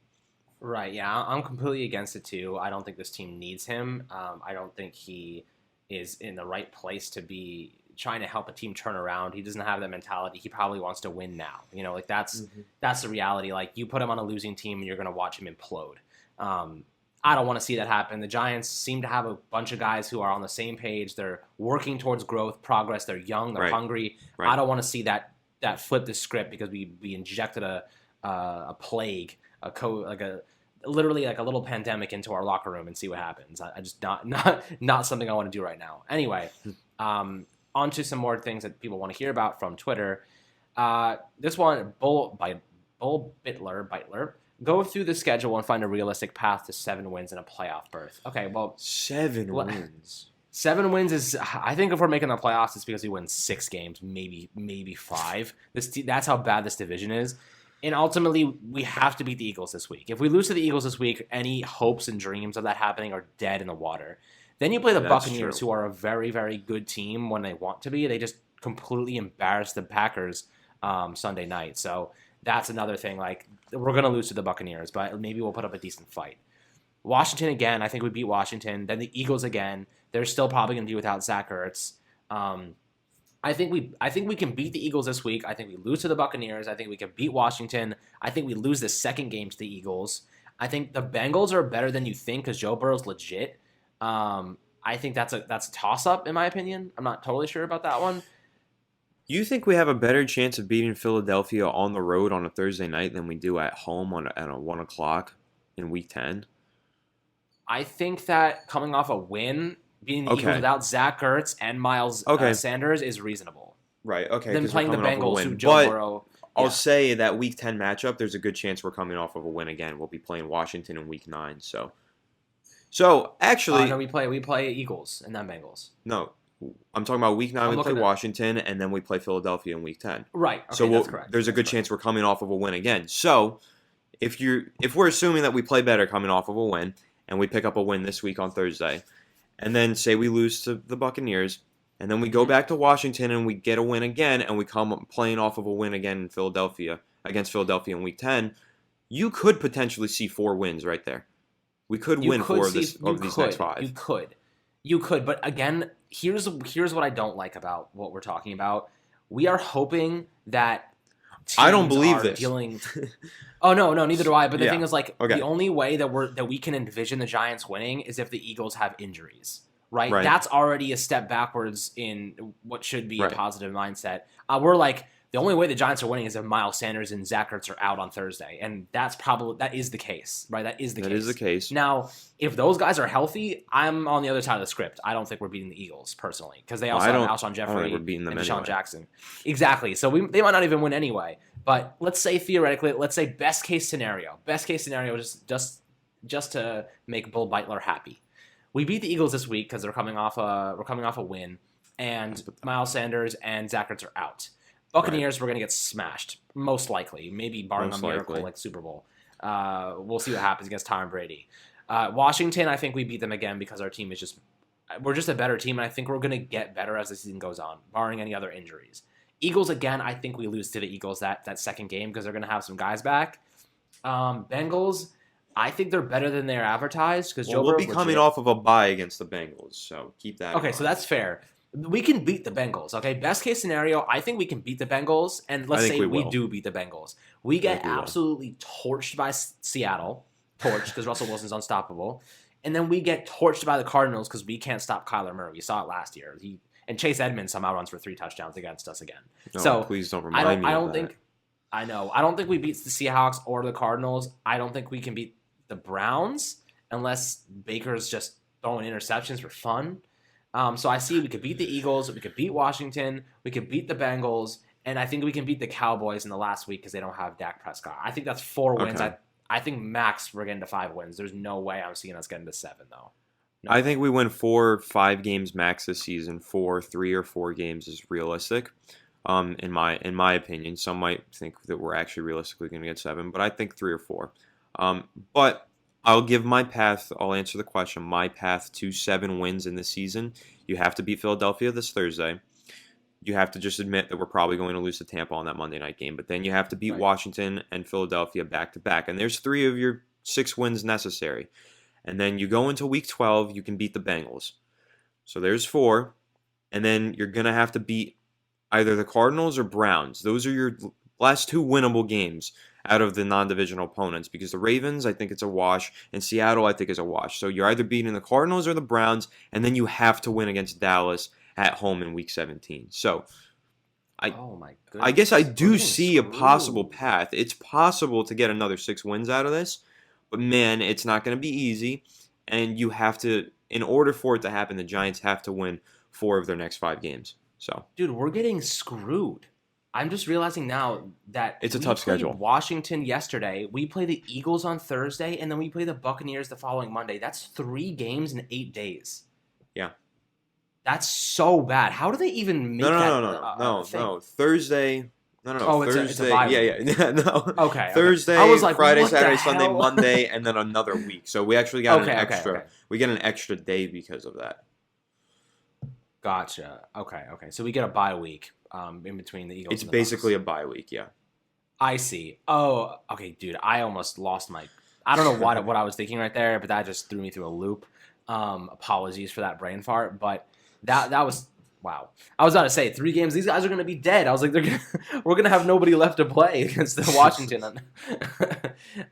Right, yeah, I'm completely against it too. I don't think this team needs him. I don't think he is in the right place to be trying to help a team turn around. He doesn't have that mentality. He probably wants to win now. That's the reality. Like, you put him on a losing team and you're going to watch him implode. I don't want to see that happen. The Giants seem to have a bunch of guys who are on the same page. They're working towards growth, progress. They're young. They're hungry. Right. I don't want to see that flip the script because we injected a plague, literally like a little pandemic into our locker room and see what happens. I just not something I want to do right now. Anyway, on to some more things that people want to hear about from Twitter. This one, Bull Bitler. Go through the schedule and find a realistic path to 7 wins and a playoff berth. Okay, well... 7 wins. 7 wins is... I think if we're making the playoffs, it's because we win 6 games, maybe 5. That's how bad this division is. And ultimately, we have to beat the Eagles this week. If we lose to the Eagles this week, any hopes and dreams of that happening are dead in the water. Then you play the Buccaneers, who are a very, very good team when they want to be. They just completely embarrassed the Packers Sunday night. So... that's another thing. Like, we're going to lose to the Buccaneers, but maybe we'll put up a decent fight. Washington again. I think we beat Washington. Then the Eagles again. They're still probably going to be without Zach Ertz. I think we can beat the Eagles this week. I think we lose to the Buccaneers. I think we can beat Washington. I think we lose the second game to the Eagles. I think the Bengals are better than you think because Joe Burrow's legit. I think that's a toss-up in my opinion. I'm not totally sure about that one. You think we have a better chance of beating Philadelphia on the road on a Thursday night than we do at home at a 1 o'clock in Week 10? I think that coming off a win, beating the Eagles without Zach Ertz and Miles Sanders is reasonable. Right, okay. Then playing the Bengals, who Joe Burrow... I'll say that Week 10 matchup, there's a good chance we're coming off of a win again. We'll be playing Washington in Week 9, so actually... no, we play Eagles and then Bengals. No. I'm talking about Week 9 we play Washington, and then we play Philadelphia in Week 10. Right. Okay, so that's correct. There's a good chance we're coming off of a win again. So if we're assuming that we play better coming off of a win, and we pick up a win this week on Thursday, and then say we lose to the Buccaneers, and then we go back to Washington and we get a win again, and we come playing off of a win again in Philadelphia against Philadelphia in Week 10, you could potentially see 4 wins right there. We could win 4 of these next 5. You could, but again, here's what I don't like about what we're talking about. We are hoping that I don't believe this. Oh no, neither do I. But the thing is, the only way that we can envision the Giants winning is if the Eagles have injuries, right? That's already a step backwards in what should be a positive mindset. We're like, the only way the Giants are winning is if Miles Sanders and Zach Ertz are out on Thursday, and that is the case, right? That is the case. Now, if those guys are healthy, I'm on the other side of the script. I don't think we're beating the Eagles personally because they also have Alshon Jeffrey and Deshaun Jackson. Exactly. So they might not even win anyway. But let's say theoretically, best case scenario, just to make Bull Beitler happy, we beat the Eagles this week because we're coming off a win, and Miles Sanders and Zach Ertz are out. Buccaneers, we're going to get smashed, most likely. Maybe barring a miracle like Super Bowl. We'll see what happens against Tom Brady. Washington, I think we beat them again because our team is we're just a better team, and I think we're going to get better as the season goes on, barring any other injuries. Eagles, again, I think we lose to the Eagles that second game because they're going to have some guys back. Bengals, I think they're better than they're advertised because Joe Burrow's we'll be coming off of a bye against the Bengals, so keep that in mind. So that's fair. We can beat the Bengals, okay? Best case scenario, I think we can beat the Bengals, and let's say we do beat the Bengals. We get absolutely torched by Seattle, because Russell Wilson's unstoppable, and then we get torched by the Cardinals because we can't stop Kyler Murray. We saw it last year. And Chase Edmonds somehow runs for 3 touchdowns against us again. So please don't remind me of that. I don't think we beat the Seahawks or the Cardinals. I don't think we can beat the Browns unless Baker's just throwing interceptions for fun. So I see we could beat the Eagles, we could beat Washington, we could beat the Bengals, and I think we can beat the Cowboys in the last week because they don't have Dak Prescott. I think that's 4 wins. I think max we're getting to 5 wins. There's no way I'm seeing us getting to 7 though. No. I think we win 4 or 5 games max this season. 3 or 4 games is realistic. In my opinion, some might think that we're actually realistically going to get 7, but I think 3 or 4. But I'll give my path. I'll answer the question. My path to 7 wins in the season. You have to beat Philadelphia this Thursday. You have to just admit that we're probably going to lose to Tampa on that Monday night game. But then you have to beat Washington and Philadelphia back to back. And there's 3 of your 6 wins necessary. And then you go into Week 12, you can beat the Bengals. So there's 4. And then you're going to have to beat either the Cardinals or Browns. Those are your last 2 winnable games. out of the non-divisional opponents, because the Ravens, I think it's a wash, and Seattle, I think, is a wash. So you're either beating the Cardinals or the Browns, and then you have to win against Dallas at home in Week 17. So Oh my goodness. I guess I do We're see a getting possible screwed. path. It's possible to get another 6 wins out of this, but man, it's not going to be easy, and you have to, in order for it to happen, the Giants have to win 4 of their next 5 games. So Dude, we're getting screwed. I'm just realizing now that it's a we tough played schedule. Washington yesterday, we play the Eagles on Thursday, and then we play the Buccaneers the following Monday. That's 3 games in 8 days. Yeah. That's so bad. How do they even make that thing? No. Thursday. No. Oh, it's Thursday. a bye Yeah. No. Okay. Thursday, I was like, Friday, what the Saturday, Sunday, hell? Monday, and then another week. So we actually got an Okay. extra. We get an extra day because of that. Gotcha. Okay. So we get a bye week in between the Eagles It's and the basically Bucs. a bye week. Yeah. I see. Oh, okay, dude. I almost lost my. I don't know what I was thinking right there, but that just threw me through a loop. Apologies for that brain fart, but that was wow. I was about to say 3 games. These guys are gonna be dead. I was like, we're gonna have nobody left to play against the Washington.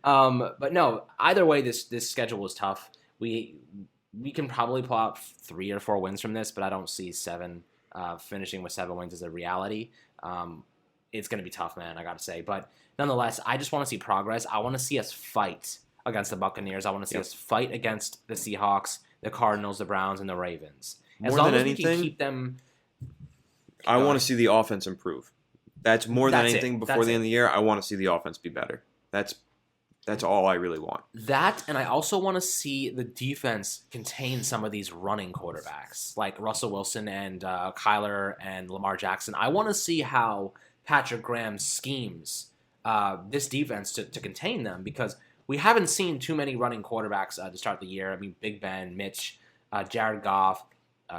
But no. Either way, this schedule is tough. We can probably pull out 3 or 4 wins from this, but I don't see 7. Finishing with 7 wins as a reality. It's going to be tough, man, I got to say. But nonetheless, I just want to see progress. I want to see us fight against the Buccaneers. I want to see us fight against the Seahawks, the Cardinals, the Browns, and the Ravens. As long as we can keep them... I want to see the offense improve. That's more than anything. Before the end of the year, I want to see the offense be better. That's all I really want. That, and I also want to see the defense contain some of these running quarterbacks, like Russell Wilson and Kyler and Lamar Jackson. I want to see how Patrick Graham schemes this defense to contain them, because we haven't seen too many running quarterbacks to start the year. I mean, Big Ben, Mitch, Jared Goff,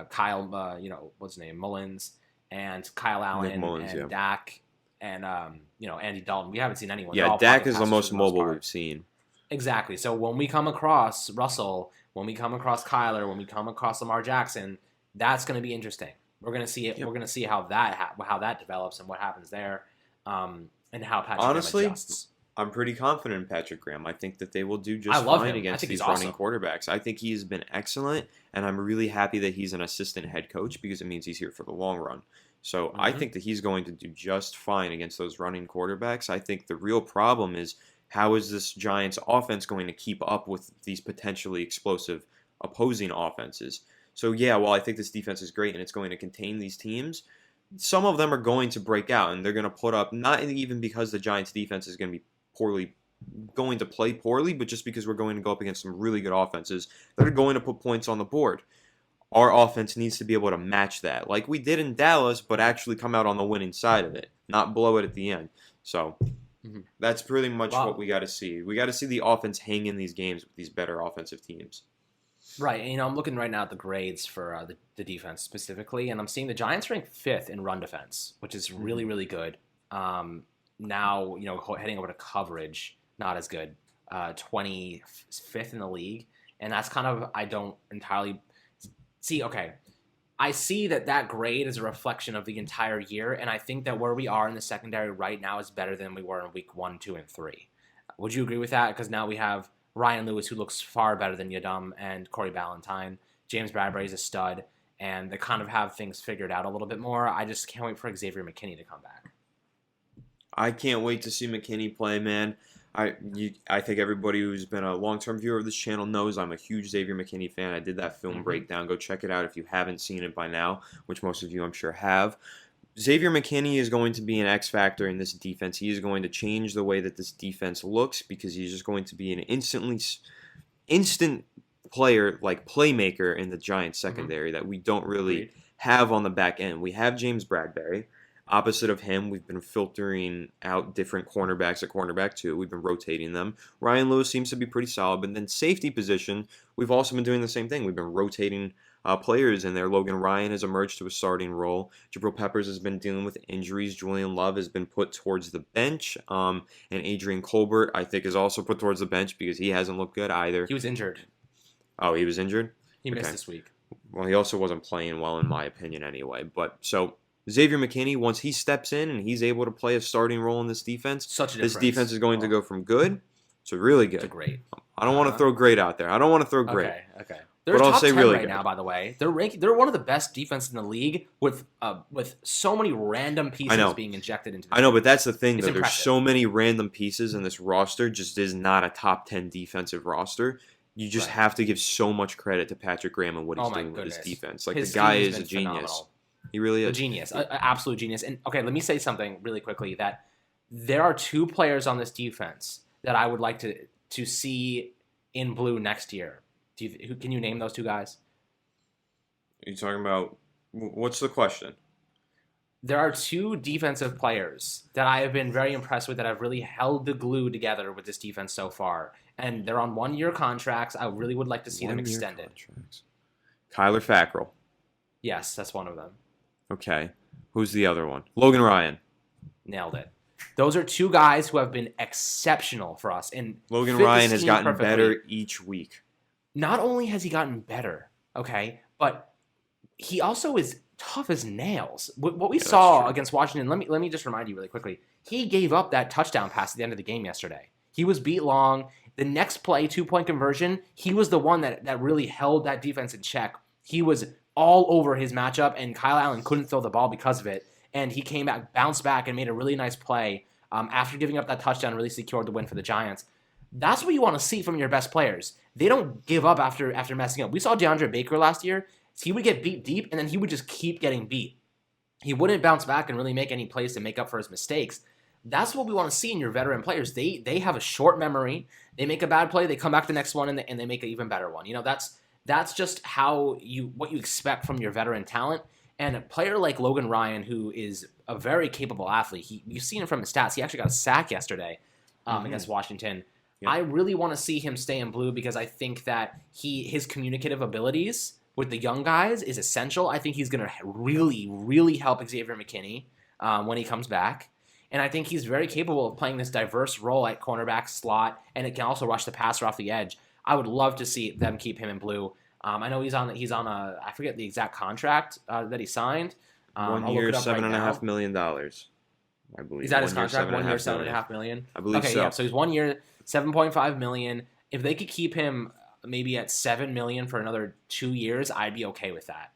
Kyle, what's his name, Mullins, and Kyle Allen, and Dak, and Andy Dalton. We haven't seen anyone. Yeah, Dak is the most mobile we've seen. Exactly. So when we come across Russell, when we come across Kyler, when we come across Lamar Jackson, that's going to be interesting. We're going to see it. Yep. We're going to see how that develops and what happens there, and how Patrick Honestly, Graham adjusts. I'm pretty confident in Patrick Graham. I think that they will do just fine against these running quarterbacks. I think he's been excellent, and I'm really happy that he's an assistant head coach, because it means he's here for the long run. So I think that he's going to do just fine against those running quarterbacks. I think the real problem is, how is this Giants offense going to keep up with these potentially explosive opposing offenses? So yeah, while I think this defense is great and it's going to contain these teams, some of them are going to break out, and they're going to put up, not even because the Giants defense is going to be going to play poorly, but just because we're going to go up against some really good offenses that are going to put points on the board. Our offense needs to be able to match that, like we did in Dallas, but actually come out on the winning side of it, not blow it at the end. So that's pretty much what we got to see. We got to see the offense hang in these games with these better offensive teams. Right, and I'm looking right now at the grades for the defense specifically, and I'm seeing the Giants rank 5th in run defense, which is really, really good. Now, heading over to coverage, not as good. 25th in the league, and that's kind of, I don't entirely see. Okay, I see that grade is a reflection of the entire year, and I think that where we are in the secondary right now is better than we were in week 1, 2, and 3. Would you agree with that? Because now we have Ryan Lewis, who looks far better than Yadam and Corey Ballantyne. James Bradbury's a stud, and they kind of have things figured out a little bit more. I just can't wait for Xavier Mckinney to come back. I can't wait to see McKinney play, man. I think everybody who's been a long-term viewer of this channel knows I'm a huge Xavier McKinney fan. I did that film breakdown. Go check it out if you haven't seen it by now, which most of you I'm sure have. Xavier McKinney is going to be an X factor in this defense. He is going to change the way that this defense looks, because he's just going to be an instant player, like playmaker in the Giants secondary that we don't really have on the back end. We have James Bradbury. Opposite of him, we've been filtering out different cornerbacks at cornerback 2. We've been rotating them. Ryan Lewis seems to be pretty solid. But then safety position, we've also been doing the same thing. We've been rotating players in there. Logan Ryan has emerged to a starting role. Jabril Peppers has been dealing with injuries. Julian Love has been put towards the bench. And Adrian Colbert, I think, is also put towards the bench because he hasn't looked good either. He was injured. Oh, he was injured? He missed this week. Well, he also wasn't playing well, in my opinion, anyway. But so Xavier McKinney, once he steps in and he's able to play a starting role in this defense, Such a this difference. defense is going to go from good to really good. To great. I don't want to throw great out there. I don't want to throw great. Okay. They're But I'll top say 10 really right good. now, by the way. They're one of the best defenses in the league with so many random pieces being injected into. I know, but that's the thing. It's Though. There's impressive. so many random pieces, and this roster just is not a top 10 defensive roster. You just have to give so much credit to Patrick Graham and what he's doing with his defense. Like, His the guy scheme has is a been genius. phenomenal. He really is. A genius. An absolute genius. And, okay, let me say something really quickly, that there are 2 players on this defense that I would like to see in blue next year. Can you name those 2 guys? Are you talking about, what's the question? There are 2 defensive players that I have been very impressed with, that have really held the glue together with this defense so far. And they're on 1-year contracts. I really would like to see them extended. Contracts. Kyler Fackrell. Yes, that's one of them. Okay. Who's the other one? Logan Ryan. Nailed it. Those are 2 guys who have been exceptional for us. And Logan fit the Ryan has scheme gotten perfectly. better each week. Not only has he gotten better, okay, but he also is tough as nails. What we saw against Washington, let me just remind you really quickly. He gave up that touchdown pass at the end of the game yesterday. He was beat long. The next play, 2-point conversion, he was the one that really held that defense in check. He was all over his matchup, and Kyle Allen couldn't throw the ball because of it. And he came back, bounced back, and made a really nice play after giving up that touchdown, really secured the win for the Giants. That's what you want to see from your best players. They don't give up after messing up. We saw DeAndre Baker last year. He would get beat deep, and then he would just keep getting beat. He wouldn't bounce back and really make any plays to make up for his mistakes. That's what we want to see in your veteran players. They have a short memory. They make a bad play, they come back the next one, and they make an even better one. You know, that's just what you expect from your veteran talent. And a player like Logan Ryan, who is a very capable athlete, you've seen him from his stats. He actually got a sack yesterday against Washington. Yeah. I really want to see him stay in blue because I think that his communicative abilities with the young guys is essential. I think he's going to really, really help Xavier McKinney when he comes back. And I think he's very capable of playing this diverse role at cornerback, slot, and it can also rush the passer off the edge. I would love to see them keep him in blue. I know he's on a I forget the exact contract that he signed. 1 year, $7.5 million, I believe. Is that his contract? 1 year, $7.5 million. I believe so. Yeah. So he's 1 year, $7.5 million. If they could keep him maybe at $7 million for another 2 years, I'd be okay with that.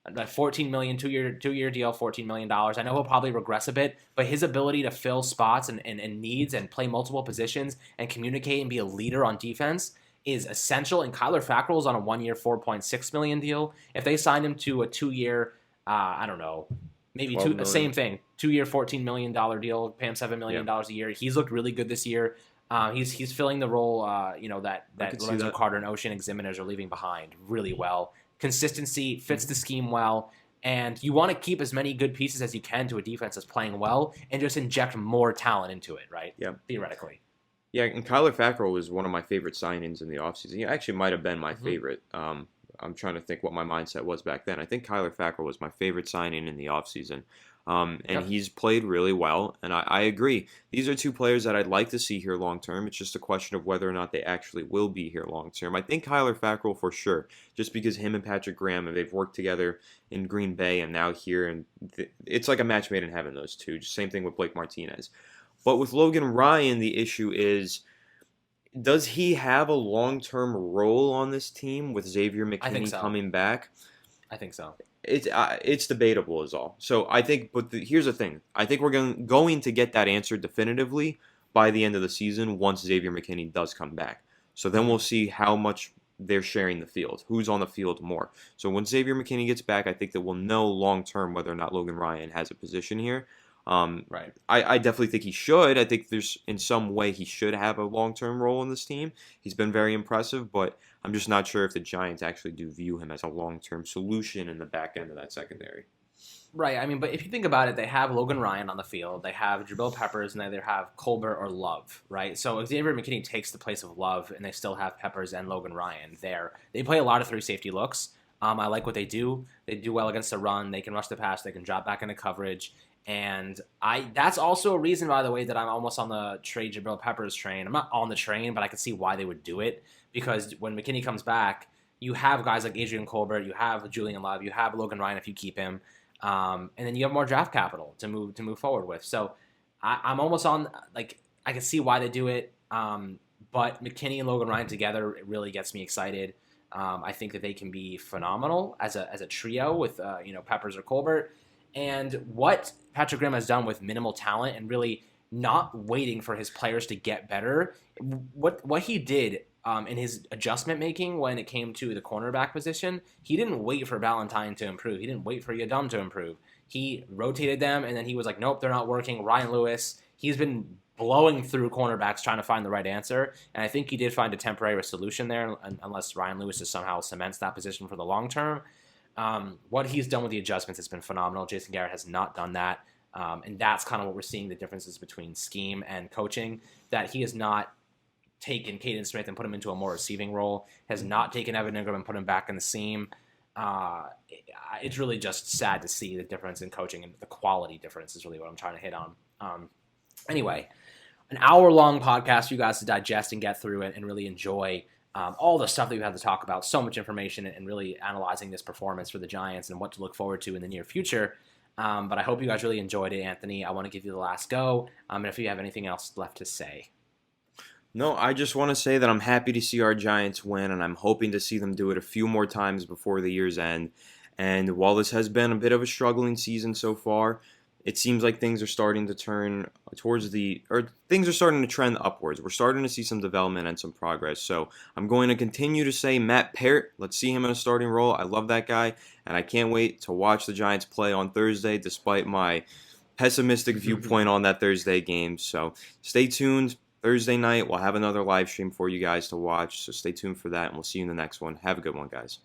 That $14 million, two-year deal, $14 million. I know he'll probably regress a bit, but his ability to fill spots and needs and play multiple positions and communicate and be a leader on defense is essential. And Kyler Fackrell is on a 1 year, $4.6 million deal. If they signed him to a 2 year, I don't know, maybe same thing, 2 year, $14 million deal, pay him $7 million a year. He's looked really good this year. He's filling the role, that Lorenzo Carter and Ocean Examiners are leaving behind really well. Consistency fits the scheme well, and you want to keep as many good pieces as you can to a defense that's playing well and just inject more talent into it, right? Yeah. Theoretically. Yeah, and Kyler Fackrell was one of my favorite signings in the offseason. He actually might have been my favorite. I'm trying to think what my mindset was back then. I think Kyler Fackrell was my favorite signing in the offseason. He's played really well, and I agree. These are 2 players that I'd like to see here long term. It's just a question of whether or not they actually will be here long term. I think Kyler Fackrell for sure, just because him and Patrick Graham, they've worked together in Green Bay and now here, and it's like a match made in heaven, those 2. Just same thing with Blake Martinez. But with Logan Ryan, the issue is, does he have a long-term role on this team with Xavier McKinney coming back? I think so. It's debatable is all. So I think, but here's the thing. I think we're going to get that answer definitively by the end of the season once Xavier McKinney does come back. So then we'll see how much they're sharing the field, who's on the field more. So when Xavier McKinney gets back, I think that we'll know long-term whether or not Logan Ryan has a position here. Right. I definitely think he should. I think there's in some way he should have a long-term role in this team. He's been very impressive, but I'm just not sure if the Giants actually do view him as a long-term solution in the back end of that secondary. Right. I mean, but if you think about it, they have Logan Ryan on the field. They have Jabril Peppers, and they either have Colbert or Love, right? So Xavier McKinney takes the place of Love, and they still have Peppers and Logan Ryan there. They play a lot of 3 safety looks. I like what they do. They do well against the run. They can rush the pass. They can drop back into coverage. And that's also a reason, by the way, that I'm almost on the trade Jabril Peppers train. I'm not on the train, but I can see why they would do it. Because when McKinney comes back, you have guys like Adrian Colbert, you have Julian Love, you have Logan Ryan if you keep him. And then you have more draft capital to move forward with. So I'm almost on, like, I can see why they do it. But McKinney and Logan Ryan together, it really gets me excited. I think that they can be phenomenal as a trio with Peppers or Colbert. And what Patrick Graham has done with minimal talent and really not waiting for his players to get better, what he did in his adjustment making when it came to the cornerback position, he didn't wait for Valentine to improve. He didn't wait for Yadam to improve. He rotated them, and then he was like, nope, they're not working. Ryan Lewis, he's been blowing through cornerbacks trying to find the right answer, and I think he did find a temporary solution there, unless Ryan Lewis just somehow cements that position for the long term. What he's done with the adjustments has been phenomenal. Jason Garrett has not done that, and that's kind of what we're seeing, the differences between scheme and coaching, that he has not taken Caden Smith and put him into a more receiving role, has not taken Evan Ingram and put him back in the seam. It's really just sad to see the difference in coaching, and the quality difference is really what I'm trying to hit on. Anyway, an hour-long podcast for you guys to digest and get through it and really enjoy all the stuff that we've had to talk about. So much information and really analyzing this performance for the Giants and what to look forward to in the near future. But I hope you guys really enjoyed it, Anthony. I want to give you the last go. And if you have anything else left to say. No, I just want to say that I'm happy to see our Giants win, and I'm hoping to see them do it a few more times before the year's end. And while this has been a bit of a struggling season so far, it seems like things are starting to turn things are starting to trend upwards. We're starting to see some development and some progress. So I'm going to continue to say Matt Peart. Let's see him in a starting role. I love that guy, and I can't wait to watch the Giants play on Thursday, despite my pessimistic viewpoint on that Thursday game. So stay tuned. Thursday night, we'll have another live stream for you guys to watch. So stay tuned for that, and we'll see you in the next one. Have a good one, guys.